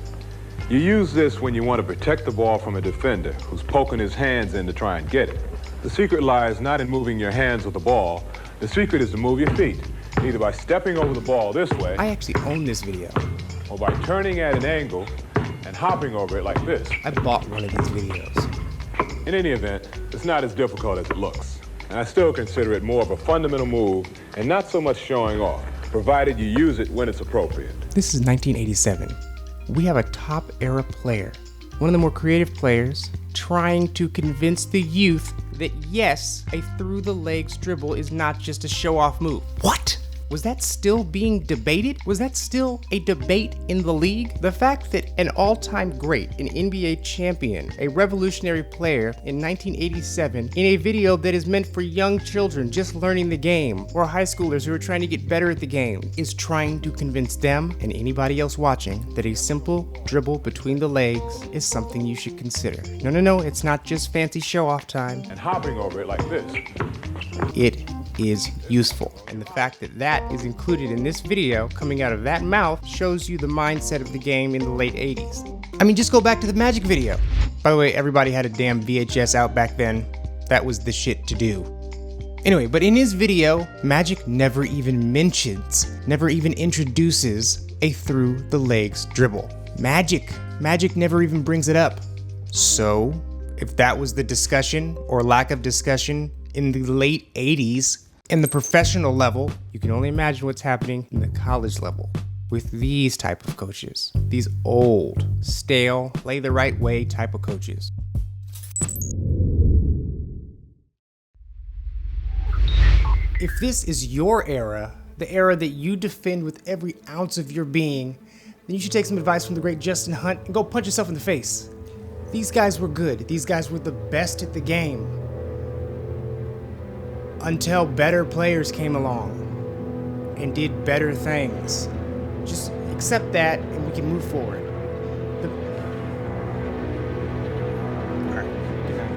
You use this when you want to protect the ball from a defender who's poking his hands in to try and get it. The secret lies not in moving your hands with the ball. The secret is to move your feet, either by stepping over the ball this way. I actually own this video. Or by turning at an angle and hopping over it like this. I bought one of these videos. In any event, it's not as difficult as it looks. And I still consider it more of a fundamental move and not so much showing off, provided you use it when it's appropriate. This is 1987. We have a top era player, one of the more creative players, trying to convince the youth that yes, a through the legs dribble is not just a show off move. What? Was that still being debated? Was that still a debate in the league? The fact that an all-time great, an NBA champion, a revolutionary player in 1987, in a video that is meant for young children just learning the game, or high schoolers who are trying to get better at the game, is trying to convince them and anybody else watching that a simple dribble between the legs is something you should consider. No, it's not just fancy show-off time. And hopping over it like this. It is useful. And the fact that that is included in this video coming out of that mouth shows you the mindset of the game in the late 80s. I mean, just go back to the Magic video. By the way, everybody had a damn VHS out back then. That was the shit to do. Anyway, but in his video, Magic never even mentions, never even introduces a through the legs dribble. Magic never even brings it up. So, if that was the discussion or lack of discussion in the late 80s, in the professional level, you can only imagine what's happening in the college level with these type of coaches. These old, stale, play the right way type of coaches. If this is your era, the era that you defend with every ounce of your being, then you should take some advice from the great Justin Hunt and go punch yourself in the face. These guys were good. These guys were the best at the game. Until better players came along and did better things. Just accept that and we can move forward. All right, good night.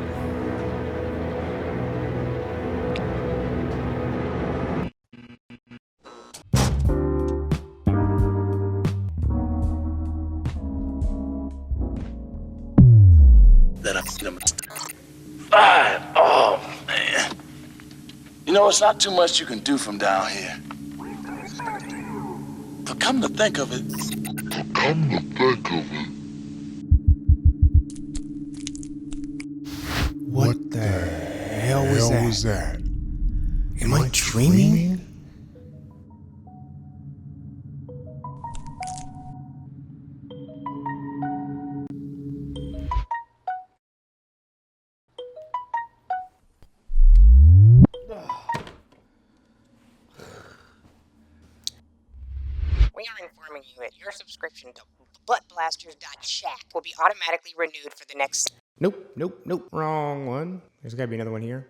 Five. Oh, man. You know, it's not too much you can do from down here. But come to think of it. What the hell was that? Am I dreaming? are informing you that your subscription to buttblasters.chat will be automatically renewed for the next... Nope. Wrong one. There's gotta be another one here.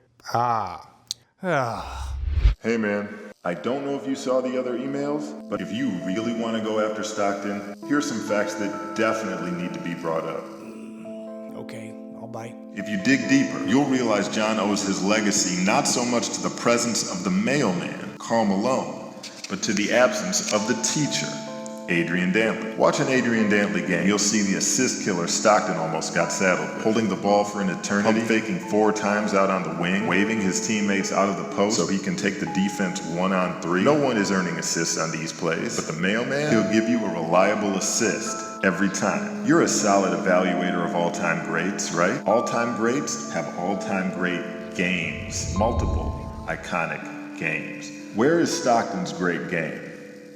Hey man, I don't know if you saw the other emails, but if you really want to go after Stockton, here's some facts that definitely need to be brought up. Okay, I'll bite. If you dig deeper, you'll realize John owes his legacy not so much to the presence of the mailman, Karl Malone, but to the absence of the teacher, Adrian Dantley. Watch an Adrian Dantley game, you'll see the assist killer Stockton almost got saddled with, holding the ball for an eternity, faking 4 times out on the wing, waving his teammates out of the post so he can take the defense 1-on-3. No one is earning assists on these plays, but the mailman, he'll give you a reliable assist every time. You're a solid evaluator of all-time greats, right? All-time greats have all-time great games, multiple iconic games. Where is Stockton's great game?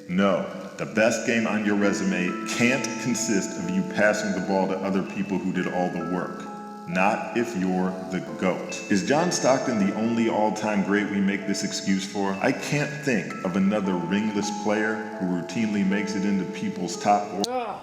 No. The best game on your resume can't consist of you passing the ball to other people who did all the work. Not if you're the GOAT. Is John Stockton the only all-time great we make this excuse for? I can't think of another ringless player who routinely makes it into people's top 4.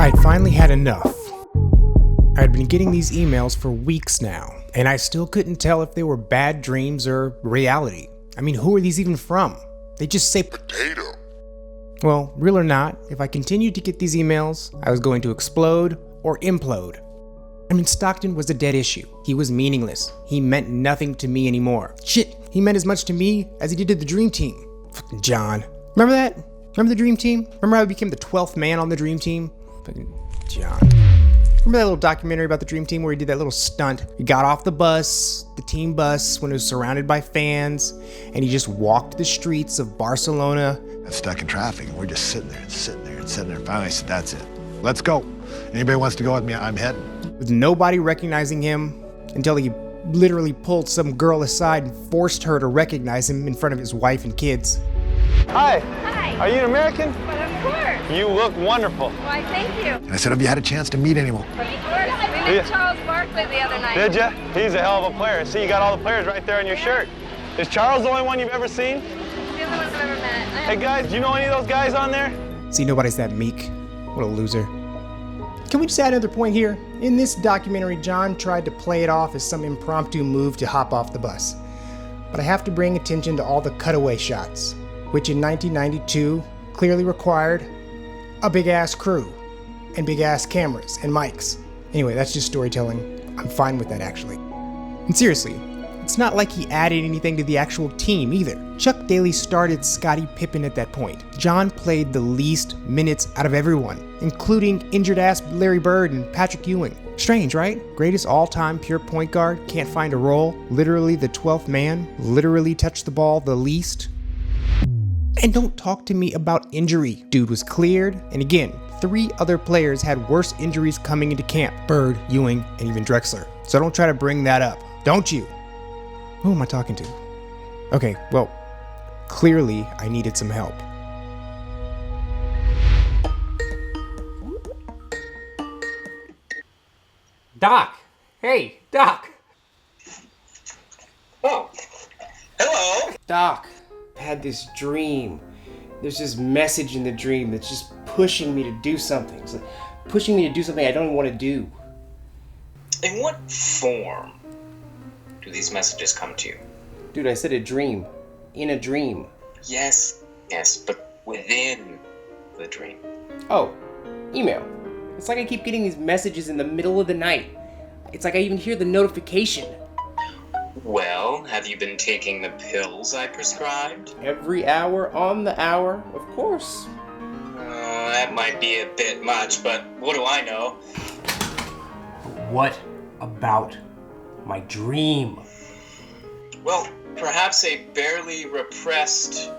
I'd finally had enough. I'd been getting these emails for weeks now, and I still couldn't tell if they were bad dreams or reality. I mean, who are these even from? They just say potato. Well, real or not, if I continued to get these emails, I was going to explode or implode. I mean, Stockton was a dead issue. He was meaningless. He meant nothing to me anymore. Shit, he meant as much to me as he did to the Dream Team. Fucking John. Remember that? Remember the Dream Team? Remember how he became the 12th man on the Dream Team? Fucking John. Remember that little documentary about the Dream Team where he did that little stunt? He got off the bus, the team bus, when it was surrounded by fans, and he just walked the streets of Barcelona. I'm stuck in traffic, and we're just sitting there. Finally, I said, that's it. Let's go. Anybody wants to go with me, I'm heading. With nobody recognizing him until he literally pulled some girl aside and forced her to recognize him in front of his wife and kids. Hi. Hi. Are you an American? But of course. You look wonderful. Why, thank you. And I said, have you had a chance to meet anyone? Of course. We met Charles Barkley the other night. Did ya? He's a hell of a player. See, you got all the players right there on your shirt. Is Charles the only one you've ever seen? He's the only one I've ever met. Hey, guys, do you know any of those guys on there? See, nobody's that meek. What a loser. Can we just add another point here? In this documentary, John tried to play it off as some impromptu move to hop off the bus. But I have to bring attention to all the cutaway shots, which in 1992 clearly required a big-ass crew and big-ass cameras and mics. Anyway, that's just storytelling. I'm fine with that, actually. And seriously, it's not like he added anything to the actual team either. Chuck Daly started Scottie Pippen at that point. John played the least minutes out of everyone, including injured-ass Larry Bird and Patrick Ewing. Strange, right? Greatest all-time pure point guard, can't find a role, literally the 12th man, literally touched the ball the least. And don't talk to me about injury. Dude was cleared, and again, 3 other players had worse injuries coming into camp. Bird, Ewing, and even Drexler. So don't try to bring that up. Don't you? Who am I talking to? Okay, well, clearly I needed some help. Doc! Hey, Doc! Oh, hello! Doc, I had this dream. There's this message in the dream that's just pushing me to do something. It's like pushing me to do something I don't even want to do. In what form do these messages come to you? Dude, I said a dream. In a dream. Yes, but within the dream. Oh, email. It's like I keep getting these messages in the middle of the night. It's like I even hear the notification. Well, have you been taking the pills I prescribed? Every hour on the hour, of course. That might be a bit much, but what do I know? What about my dream? Well, perhaps a barely repressed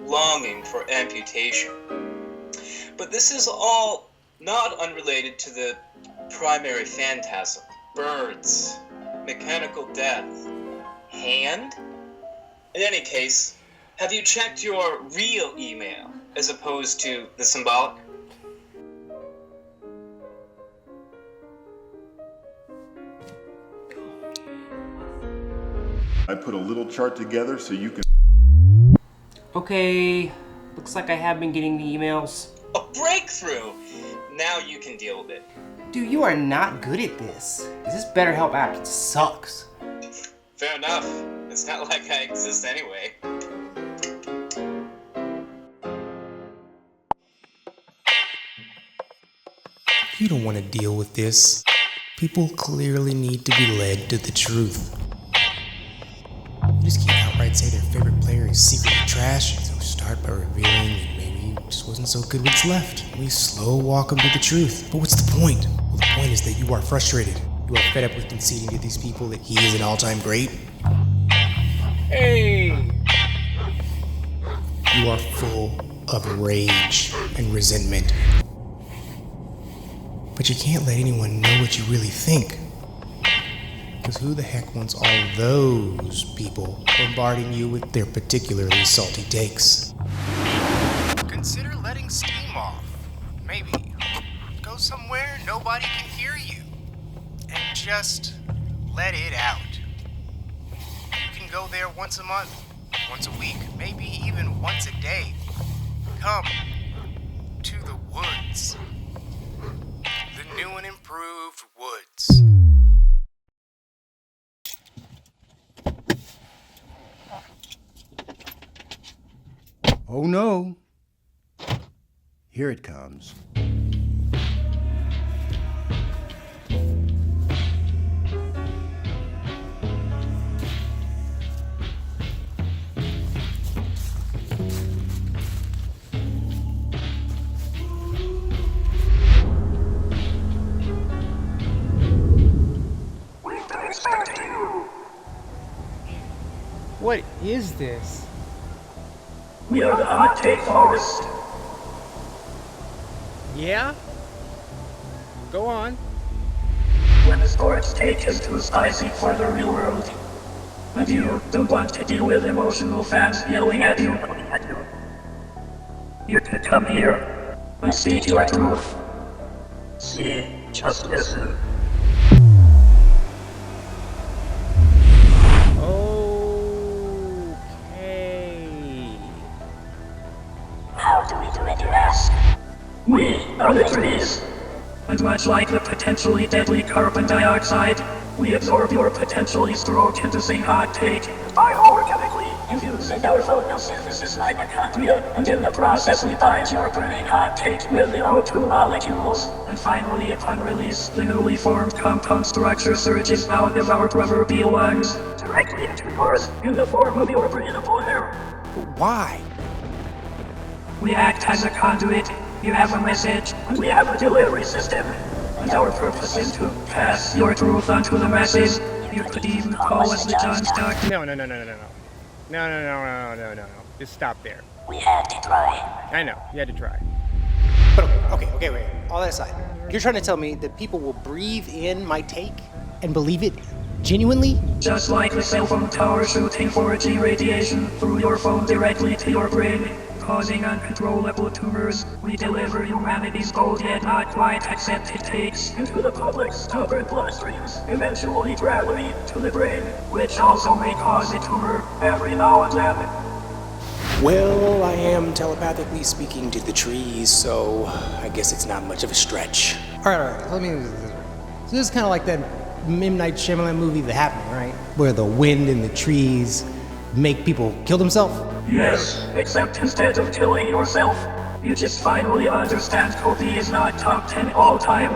longing for amputation. But this is all not unrelated to the primary phantasm. Birds, mechanical death, hand? In any case, have you checked your real email? as opposed to the symbolic? I put a little chart together so you can... Okay, looks like I have been getting the emails. A breakthrough! Now you can deal with it. Dude, you are not good at this. This BetterHelp app sucks. Fair enough. It's not like I exist anyway. You don't want to deal with this. People clearly need to be led to the truth. You just can't outright say their favorite player is secretly trash, so start by revealing that maybe he just wasn't so good what's left. We slow walk them to the truth. But what's the point? Well, the point is that you are frustrated. You are fed up with conceding to these people that he is an all-time great. Hey! You are full of rage and resentment. But you can't let anyone know what you really think. Because who the heck wants all those people bombarding you with their particularly salty takes? Consider letting steam off. Maybe. Go somewhere nobody can hear you. And just let it out. You can go there once a month, once a week, maybe even once a day. Come to the woods. The new and improved woods. Oh no. Here it comes. What is this? We are the Hot Take Forest. Yeah? Go on. When the sports take is too spicy for the real world, and you don't want to deal with emotional fans yelling at you, you could come here and speak your truth. See, just listen. How do we do it, you ask? We are the trees. And much like the potentially deadly carbon dioxide, we absorb your potentially stroke-inducing hot take bioorganically, infusing our photosynthesis mitochondria, and in the process we bind your burning hot take with the O2 molecules. And finally, upon release, the newly formed compound structure surges out of our proverbial lungs, directly into yours, in the form of your breathable air. Why? We act as a conduit. You have a message, and we have a delivery system. And our purpose is to pass your truth onto the masses. You could even call us the John Stockton. No. Just stop there. We had to try. I know, you had to try. But okay, wait. All that aside, you're trying to tell me that people will breathe in my take and believe it genuinely? Just like the cell phone tower shooting 4G radiation through your phone directly to your brain, causing uncontrollable tumors, we deliver humanity's bold yet not quite accepted takes into the public's stubborn bloodstreams, eventually traveling to the brain, which also may cause a tumor every now and then. Well, I am telepathically speaking to the trees, so I guess it's not much of a stretch. Alright, let me do this way. So this is kind of like that M. Night Shyamalan movie, The Happening, right? Where the wind and the trees make people kill themselves? Yes, except instead of killing yourself, you just finally understand Kobe is not top 10 all time.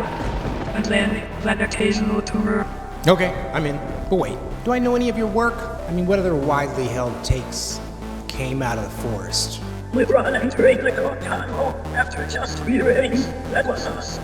And then that occasional tumor. Okay, I'm in. But wait, do I know any of your work? I mean, what other widely held takes came out of the forest? LeBron entering the Court Convo after just 3 ratings. That was us.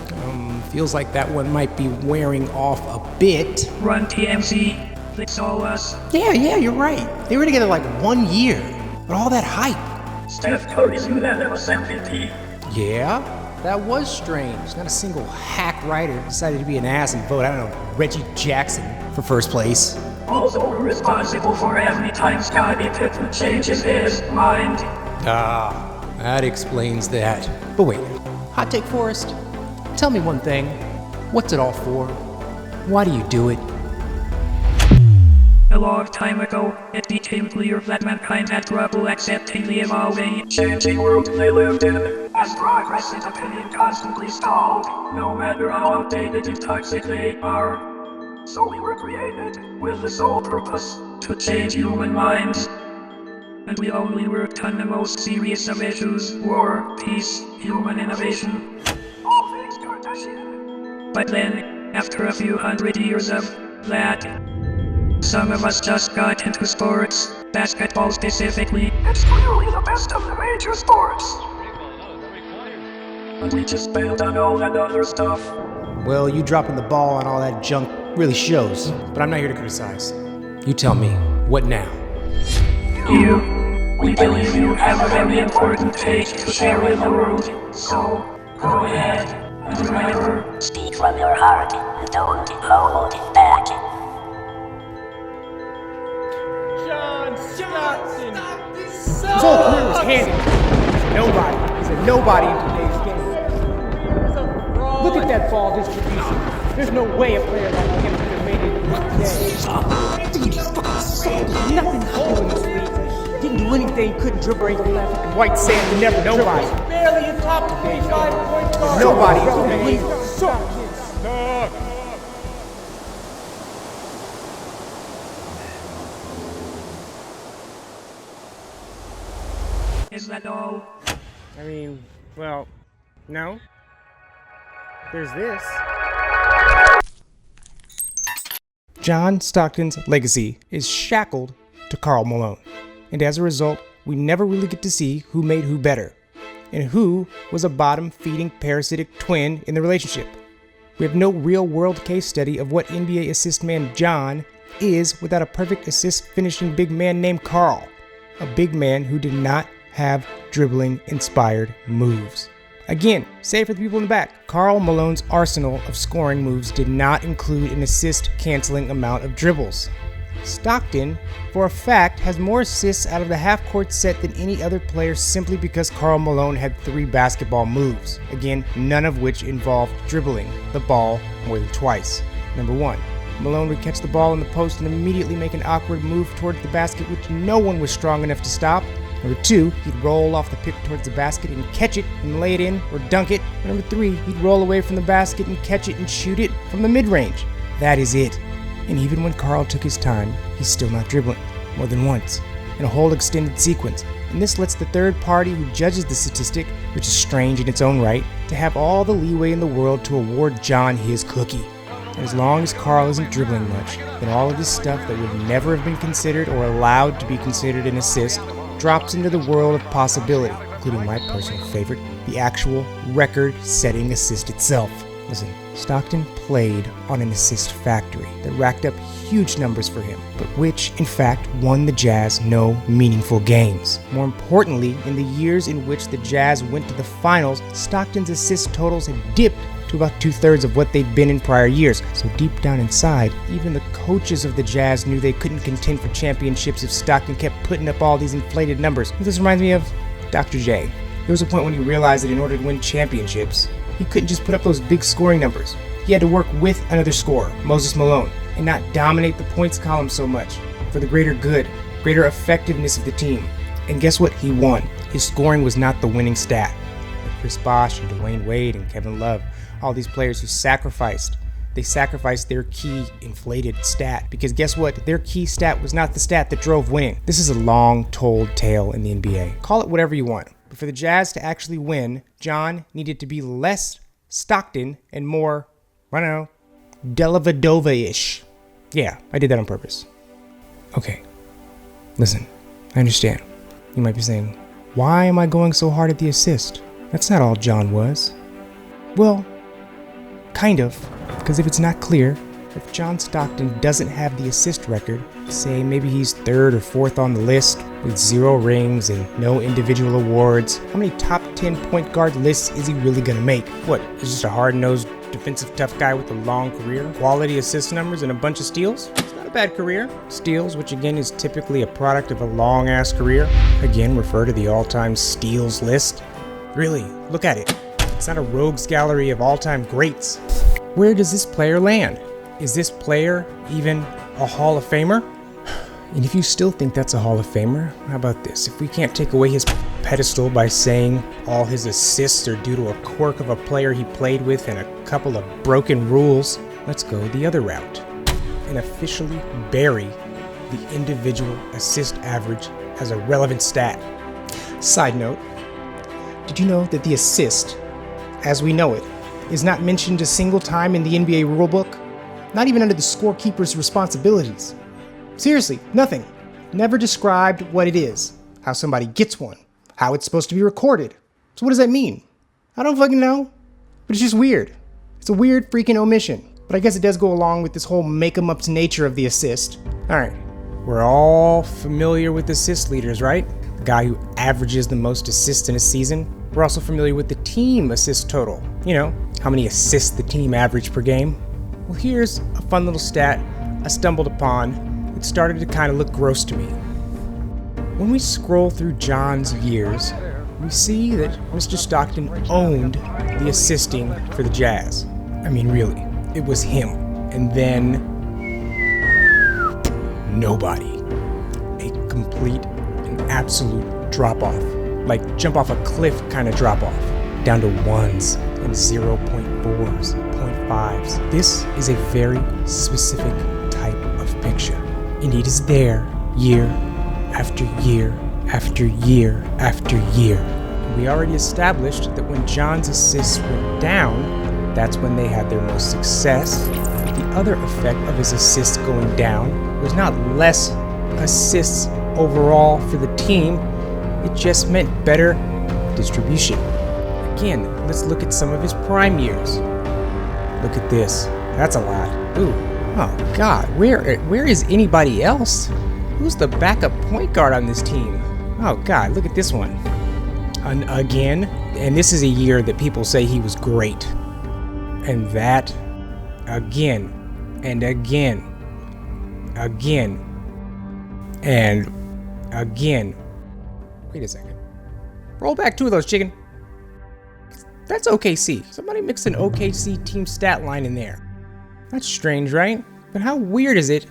Feels like that one might be wearing off a bit. Run TMC. That's all us. Yeah, you're right. They were together like 1 year. But all that hype. Steph Curry's unanimous MVP. Yeah? That was strange. Not a single hack writer decided to be an ass and vote, I don't know, Reggie Jackson for first place. Also responsible for every time Scottie Pippen changes his mind. That explains that. But wait, Hot Take Forest, tell me one thing. What's it all for? Why do you do it? A long time ago, it became clear that mankind had trouble accepting the evolving, changing world they lived in, as progress and opinion constantly stalled, no matter how outdated and toxic they are. So we were created with the sole purpose to change human minds. And we only worked on the most serious of issues: war, peace, human innovation. All things Kardashian. But then, after a few hundred years of that, some of us just got into sports, basketball specifically. It's clearly the best of the major sports. And we just bailed on all that other stuff. Well, you dropping the ball on all that junk really shows, but I'm not here to criticize. You tell me, what now? We believe you have a very important take to share with the world, so go ahead. And remember, speak from your heart and don't hold it back. John Stockton! His whole career was handed. He's a nobody. He's a nobody in today's game. Look at that ball distribution. There's no way a player like him could have made it today. Nothing to do in this league. Didn't do anything, couldn't dribble anything left. White sand, never nobody. Barely a top 25 point guard. Nobody in today's league. Is that all? I mean, well, no. There's this. John Stockton's legacy is shackled to Karl Malone. And as a result, we never really get to see who made who better, and who was a bottom-feeding parasitic twin in the relationship. We have no real-world case study of what NBA assist man John is without a perfect assist-finishing big man named Karl, a big man who did not have dribbling-inspired moves. Again, say for the people in the back, Karl Malone's arsenal of scoring moves did not include an assist-canceling amount of dribbles. Stockton, for a fact, has more assists out of the half-court set than any other player simply because Karl Malone had 3 basketball moves. Again, none of which involved dribbling the ball more than twice. Number 1, Malone would catch the ball in the post and immediately make an awkward move towards the basket which no one was strong enough to stop. Number 2, he'd roll off the pick towards the basket and catch it and lay it in or dunk it. Or number 3, he'd roll away from the basket and catch it and shoot it from the mid-range. That is it. And even when Karl took his time, he's still not dribbling, more than once, in a whole extended sequence. And this lets the third party who judges the statistic, which is strange in its own right, to have all the leeway in the world to award John his cookie. And as long as Karl isn't dribbling much, then all of this stuff that would never have been considered or allowed to be considered an assist drops into the world of possibility, including my personal favorite, the actual record-setting assist itself. Listen, Stockton played on an assist factory that racked up huge numbers for him, but which, in fact, won the Jazz no meaningful games. More importantly, in the years in which the Jazz went to the finals, Stockton's assist totals had dipped to about 2/3 of what they'd been in prior years. So deep down inside, even the coaches of the Jazz knew they couldn't contend for championships if Stockton kept putting up all these inflated numbers. This reminds me of Dr. J. There was a point when he realized that in order to win championships, he couldn't just put up those big scoring numbers. He had to work with another scorer, Moses Malone, and not dominate the points column so much for the greater good, greater effectiveness of the team. And guess what? He won. His scoring was not the winning stat. Like Chris Bosh and Dwayne Wade and Kevin Love, all these players who sacrificed their key inflated stat, because guess what? Their key stat was not the stat that drove winning. This is a long-told tale in the NBA. Call it whatever you want. But for the Jazz to actually win, John needed to be less Stockton and more, I don't know, Dellavedova-ish. Yeah, I did that on purpose. Okay, listen, I understand. You might be saying, why am I going so hard at the assist? That's not all John was. Well, kind of, because if it's not clear, if John Stockton doesn't have the assist record, say maybe he's 3rd or 4th on the list with 0 rings and no individual awards, how many top 10 point guard lists is he really gonna make? What, he's just a hard-nosed defensive tough guy with a long career, quality assist numbers, and a bunch of steals. It's not a bad career. Steals, which again is typically a product of a long-ass career. Again, refer to the all-time steals list. Really, look at it. It's not a rogues gallery of all-time greats. Where does this player land? Is this player even a Hall of Famer? And if you still think that's a Hall of Famer, how about this? If we can't take away his pedestal by saying all his assists are due to a quirk of a player he played with and a couple of broken rules, let's go the other route and officially bury the individual assist average as a relevant stat. Side note, did you know that the assist, as we know it, is not mentioned a single time in the NBA rulebook? Not even under the scorekeeper's responsibilities. Seriously, nothing. Never described what it is, how somebody gets one, how it's supposed to be recorded. So what does that mean? I don't fucking know, but it's just weird. It's a weird freaking omission, but I guess it does go along with this whole make-em-ups nature of the assist. Alright, we're all familiar with assist leaders, right? The guy who averages the most assists in a season. We're also familiar with the team assist total. You know, how many assists the team average per game. Well, here's a fun little stat I stumbled upon. It started to kind of look gross to me. When we scroll through John's years, we see that Mr. Stockton owned the assisting for the Jazz. I mean, really, it was him. And then nobody. A complete and absolute drop-off. Like jump off a cliff kind of drop-off. Down to ones and 0.4s, 0.5s. This is a very specific type of picture. And it is there year after year after year after year. We already established that when John's assists went down, that's when they had their most success. The other effect of his assists going down was not less assists overall for the team, it just meant better distribution. Again, let's look at some of his prime years. Look at this. That's a lot. Ooh. Oh God, where is anybody else? Who's the backup point guard on this team? Oh God, look at this one. And again, and this is a year that people say he was great. And that, again, and again, and again. Wait a second. Roll back 2 of those, chicken. That's OKC. Somebody mixed an OKC team stat line in there. That's strange, right? But how weird is it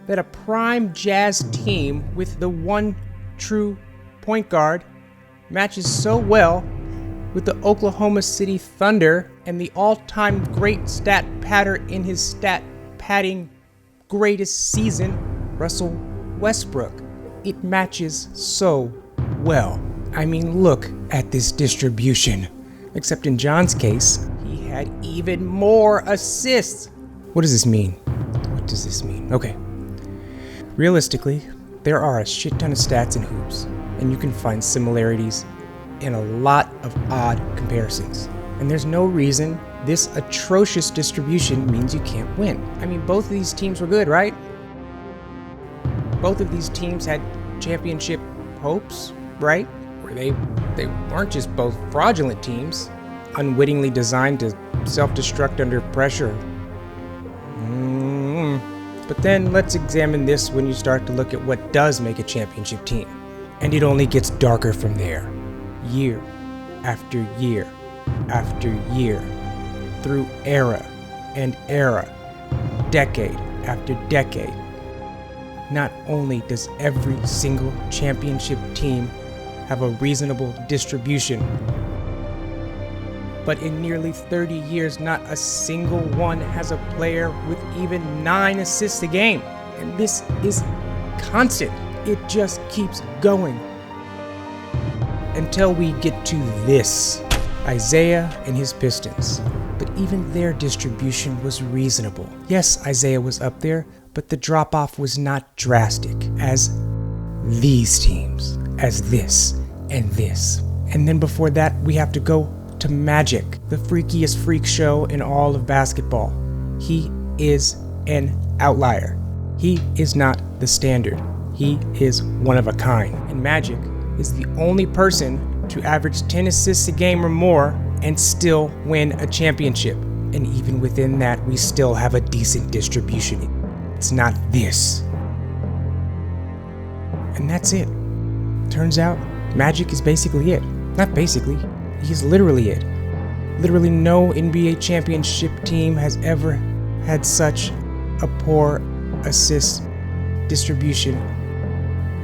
that a prime Jazz team with the one true point guard matches so well with the Oklahoma City Thunder and the all-time great stat patter in his stat padding greatest season, Russel Westbrook? It matches so well. I mean, look at this distribution. Except in John's case, he had even more assists. What does this mean? What does this mean? Okay. Realistically, there are a shit ton of stats in hoops, and you can find similarities in a lot of odd comparisons. And there's no reason this atrocious distribution means you can't win. I mean, both of these teams were good, right? Both of these teams had championship hopes, right? Where they weren't just both fraudulent teams, unwittingly designed to self-destruct under pressure. But then let's examine this when you start to look at what does make a championship team. And it only gets darker from there. Year after year after year, through era and era, decade after decade. Not only does every single championship team have a reasonable distribution, but in nearly 30 years, not a single one has a player with even 9 assists a game. And this is constant. It just keeps going. Until we get to this, Isaiah and his Pistons. But even their distribution was reasonable. Yes, Isaiah was up there, but the drop-off was not drastic as these teams, as this and this. And then before that, we have to go to Magic, the freakiest freak show in all of basketball. He is an outlier. He is not the standard. He is one of a kind. And Magic is the only person to average 10 assists a game or more and still win a championship. And even within that, we still have a decent distribution. It's not this. And that's it. Turns out, Magic is basically it. Not basically, he's literally it. Literally no NBA championship team has ever had such a poor assist distribution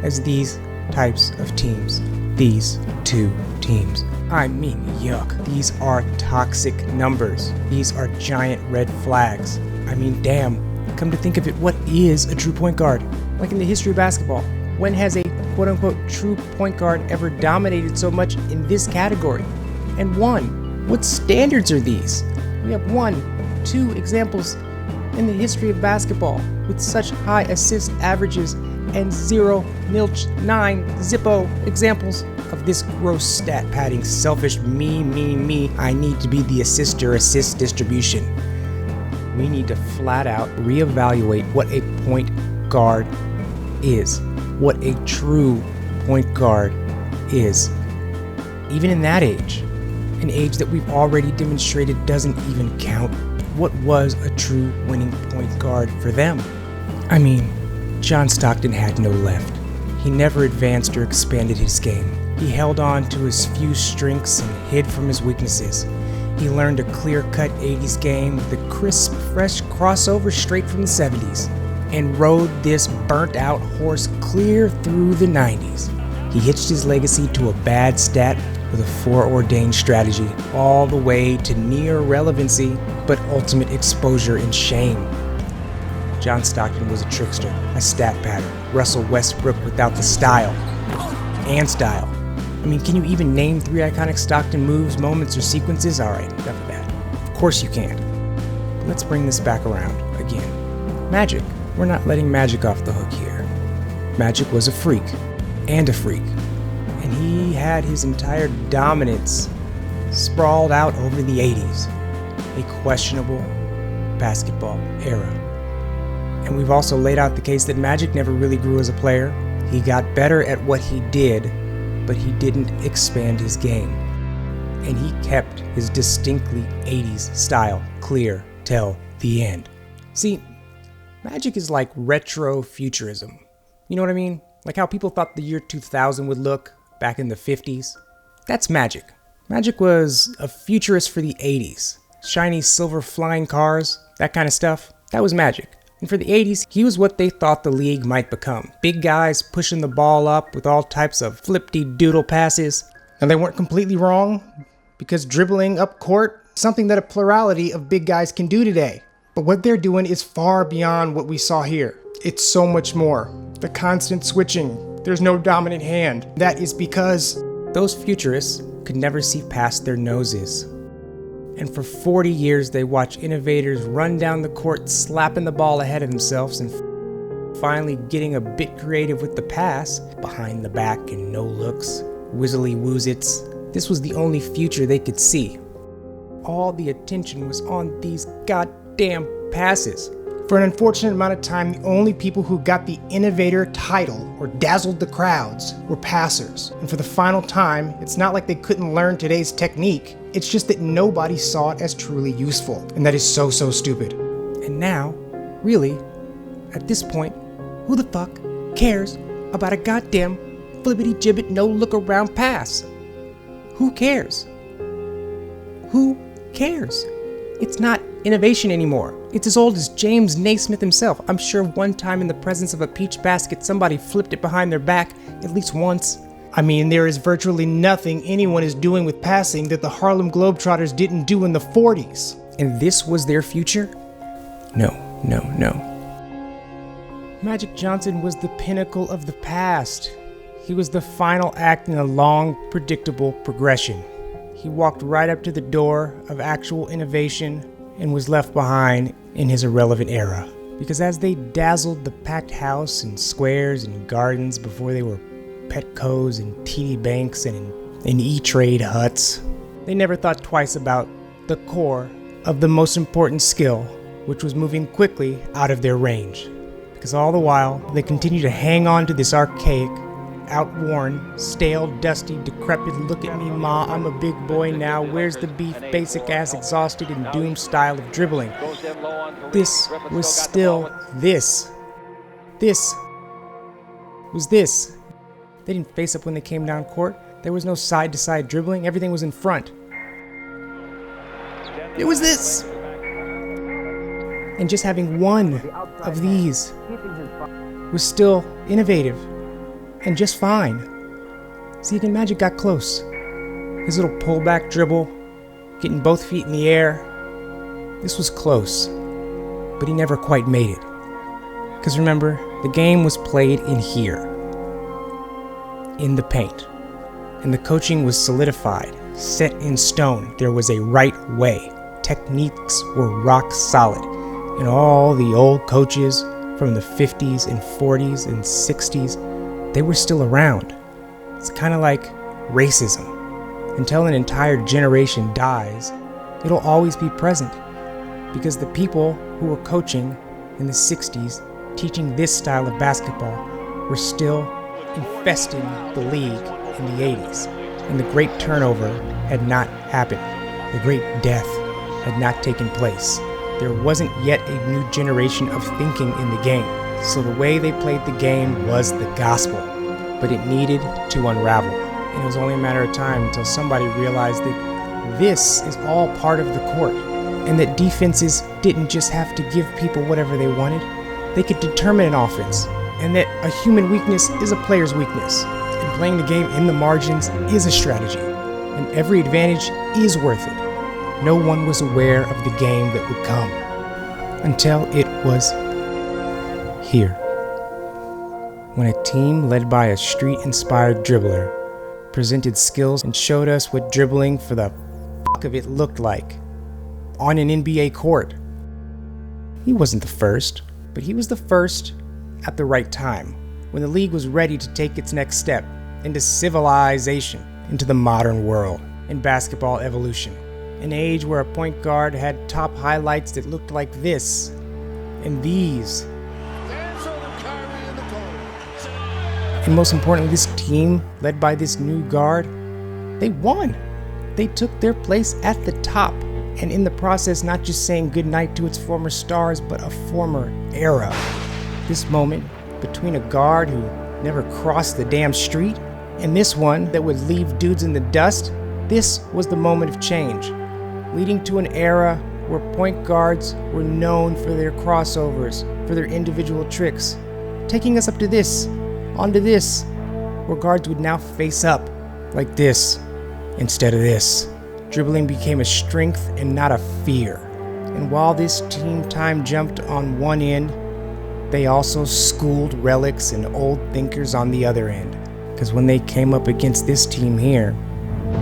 as these types of teams. These two teams. I mean, yuck. These are toxic numbers. These are giant red flags. I mean, damn. Come to think of it, what is a true point guard? Like in the history of basketball, when has a quote-unquote true point guard ever dominated so much in this category? And won? What standards are these? We have 1, 2 examples in the history of basketball with such high assist averages and 0, nilch, 9, zippo examples of this gross stat padding, selfish me, I need to be the assist distribution. We need to flat out reevaluate what a point guard is, what a true point guard is. Even in that age, an age that we've already demonstrated doesn't even count. What was a true winning point guard for them? I mean, John Stockton had no left. He never advanced or expanded his game. He held on to his few strengths and hid from his weaknesses. He learned a clear-cut 80s game with a crisp, fresh crossover straight from the 70s, and rode this burnt-out horse clear through the 90s. He hitched his legacy to a bad stat with a foreordained strategy, all the way to near relevancy, but ultimate exposure and shame. John Stockton was a trickster, a stat pattern, Russel Westbrook without the style. And style. I mean, can you even name 3 iconic Stockton moves, moments, or sequences? Alright, enough of that. Of course you can't. But let's bring this back around again. Magic. We're not letting Magic off the hook here. Magic was a freak. And a freak. And he had his entire dominance sprawled out over the 80s. A questionable basketball era. And we've also laid out the case that Magic never really grew as a player. He got better at what he did, but he didn't expand his game. And he kept his distinctly 80s style clear till the end. See, Magic is like retro futurism. You know what I mean? Like how people thought the year 2000 would look back in the 50s. That's Magic. Magic was a futurist for the 80s. Shiny silver flying cars, that kind of stuff. That was Magic. And for the 80s, he was what they thought the league might become. Big guys pushing the ball up with all types of flip-de-doodle passes. And they weren't completely wrong, because dribbling up court is something that a plurality of big guys can do today. But what they're doing is far beyond what we saw here. It's so much more. The constant switching. There's no dominant hand. That is because those futurists could never see past their noses. And for 40 years, they watch innovators run down the court, slapping the ball ahead of themselves, and finally getting a bit creative with the pass, behind the back and no looks, whizzily woozits. This was the only future they could see. All the attention was on these goddamn passes. For an unfortunate amount of time, the only people who got the innovator title or dazzled the crowds were passers. And for the final time, it's not like they couldn't learn today's technique. It's just that nobody saw it as truly useful. And that is so stupid. And now, really, at this point, who the fuck cares about a goddamn flippity-gibbet no-look-around pass? Who cares? Who cares? It's not innovation anymore. It's as old as James Naismith himself. I'm sure one time in the presence of a peach basket, somebody flipped it behind their back at least once. I mean, there is virtually nothing anyone is doing with passing that the Harlem Globetrotters didn't do in the 40s. And this was their future? No. Magic Johnson was the pinnacle of the past. He was the final act in a long, predictable progression. He walked right up to the door of actual innovation and was left behind in his irrelevant era. Because as they dazzled the packed house and squares and gardens before they were Petcos and TD Banks and E-Trade huts, they never thought twice about the core of the most important skill, which was moving quickly out of their range. Because all the while, they continued to hang on to this archaic, outworn, stale, dusty, decrepit, look at me ma, I'm a big boy now, where's the beef, basic ass, exhausted and doomed style of dribbling. This was still this. This was this. They didn't face up when they came down court. There was no side-to-side dribbling. Everything was in front. It was this. And just having one of these was still innovative and just fine. See, Magic got close. His little pullback dribble, getting both feet in the air. This was close, but he never quite made it. Because remember, the game was played in here, in the paint. And the coaching was solidified, set in stone. There was a right way. Techniques were rock solid. And all the old coaches from the 50s and 40s and 60s, they were still around. It's kind of like racism. Until an entire generation dies, it'll always be present. Because the people who were coaching in the 60s, teaching this style of basketball, were still infesting the league in the 80s. And the great turnover had not happened. The great death had not taken place. There wasn't yet a new generation of thinking in the game. So the way they played the game was the gospel. But it needed to unravel. And it was only a matter of time until somebody realized that this is all part of the court. And that defenses didn't just have to give people whatever they wanted. They could determine an offense. And that a human weakness is a player's weakness. And playing the game in the margins is a strategy. And every advantage is worth it. No one was aware of the game that would come. Until it was here. When a team led by a street-inspired dribbler presented skills and showed us what dribbling for the f*** of it looked like on an NBA court. He wasn't the first, but he was the first at the right time, when the league was ready to take its next step into civilization, into the modern world, in basketball evolution. An age where a point guard had top highlights that looked like this, and these. And most importantly, this team, led by this new guard, they won. They took their place at the top, and in the process, not just saying goodnight to its former stars, but a former era. This moment between a guard who never crossed the damn street, and this one that would leave dudes in the dust, this was the moment of change, leading to an era where point guards were known for their crossovers, for their individual tricks, taking us up to this, onto this, where guards would now face up like this instead of this. Dribbling became a strength and not a fear. And while this team time jumped on one end, they also schooled relics and old thinkers on the other end. Because when they came up against this team here,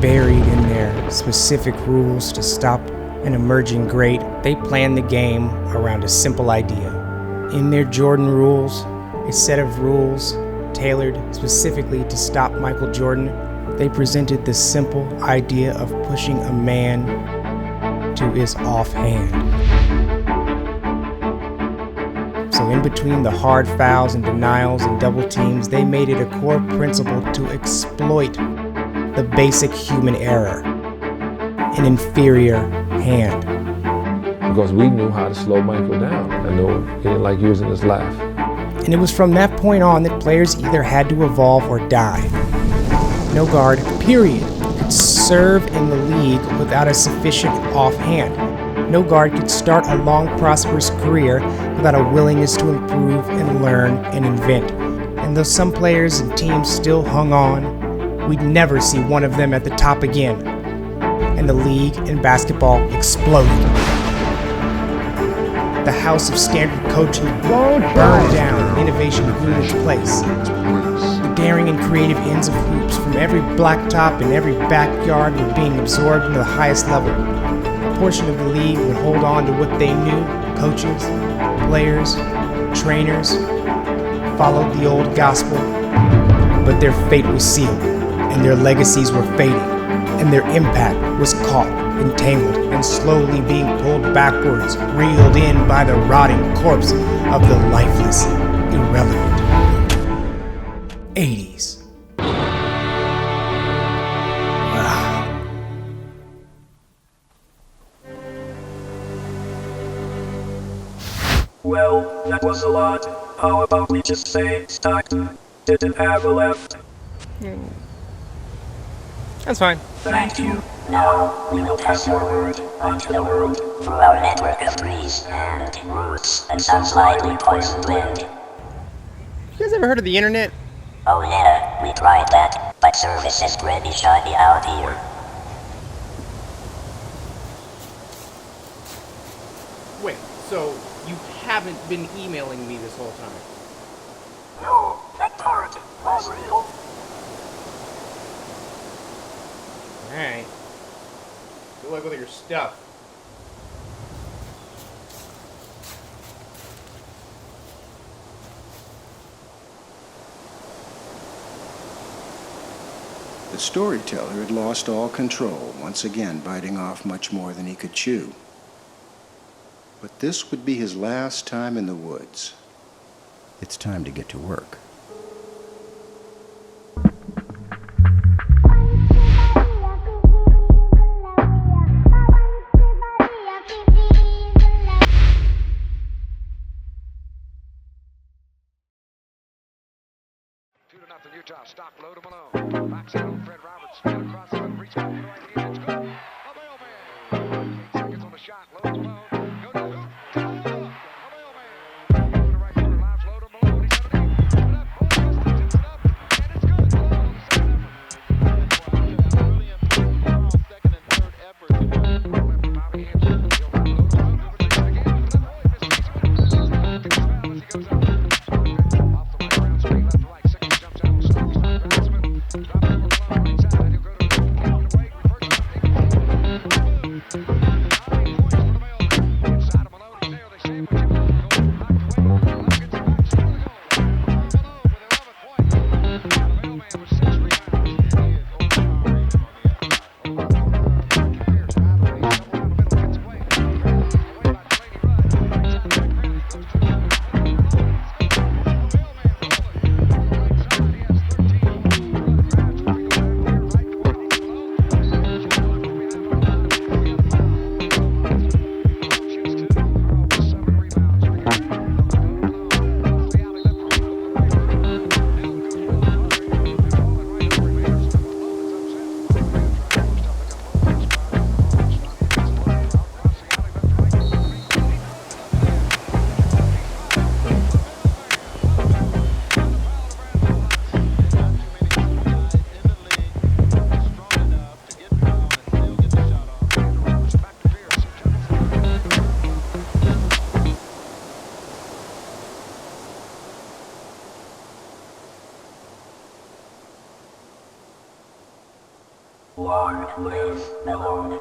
buried in their specific rules to stop an emerging great, they planned the game around a simple idea. In their Jordan rules, a set of rules tailored specifically to stop Michael Jordan, they presented the simple idea of pushing a man to his offhand. So in between the hard fouls and denials and double teams, they made it a core principle to exploit the basic human error, an inferior hand. Because we knew how to slow Michael down. I knew he didn't like using his laugh. And it was from that point on that players either had to evolve or die. No guard, period, could serve in the league without a sufficient offhand. No guard could start a long, prosperous career without a willingness to improve and learn and invent. And though some players and teams still hung on, we'd never see one of them at the top again. And the league and basketball exploded. The house of standard coaching burned down, innovation grew into place. The daring and creative ends of hoops from every blacktop and every backyard were being absorbed into the highest level. A portion of the league would hold on to what they knew, coaches, players, trainers, followed the old gospel, but their fate was sealed, and their legacies were fading, and their impact was caught, entangled, and slowly being pulled backwards, reeled in by the rotting corpse of the lifeless, irrelevant 80s. Well, that was a lot. How about we just say Stockton didn't have a left? That's fine. Thank you. Now, we will pass your word onto the world through our network of trees and roots and some slightly poisoned wind. You guys ever heard of the internet? Oh yeah, we tried that, but service is pretty shoddy out here. Wait, so you haven't been emailing me this whole time? No, that part was real. Alright. Good luck with your stuff. The storyteller had lost all control, once again biting off much more than he could chew. But this would be his last time in the woods. It's time to get to work. Utah, stock low to Malone. Backs out on Fred Roberts. Spin across the road, reach out to the right hand. It's good. A mailman. 8 seconds on the shot. Low to Malone. Go to the hoop. A mailman. Go to the right corner. Lives low to Malone. He's underneath. Put it up. Put it up. And it's good. Malone on the second effort. Really important second and third efforts. Left to Bobby Hanson. He'll run low to Malone. Moving to again. Put it up. Oh, he misses. He's going to foul as he goes up. Off the right around screen. Left to right. Second jumps out. Long live Malone.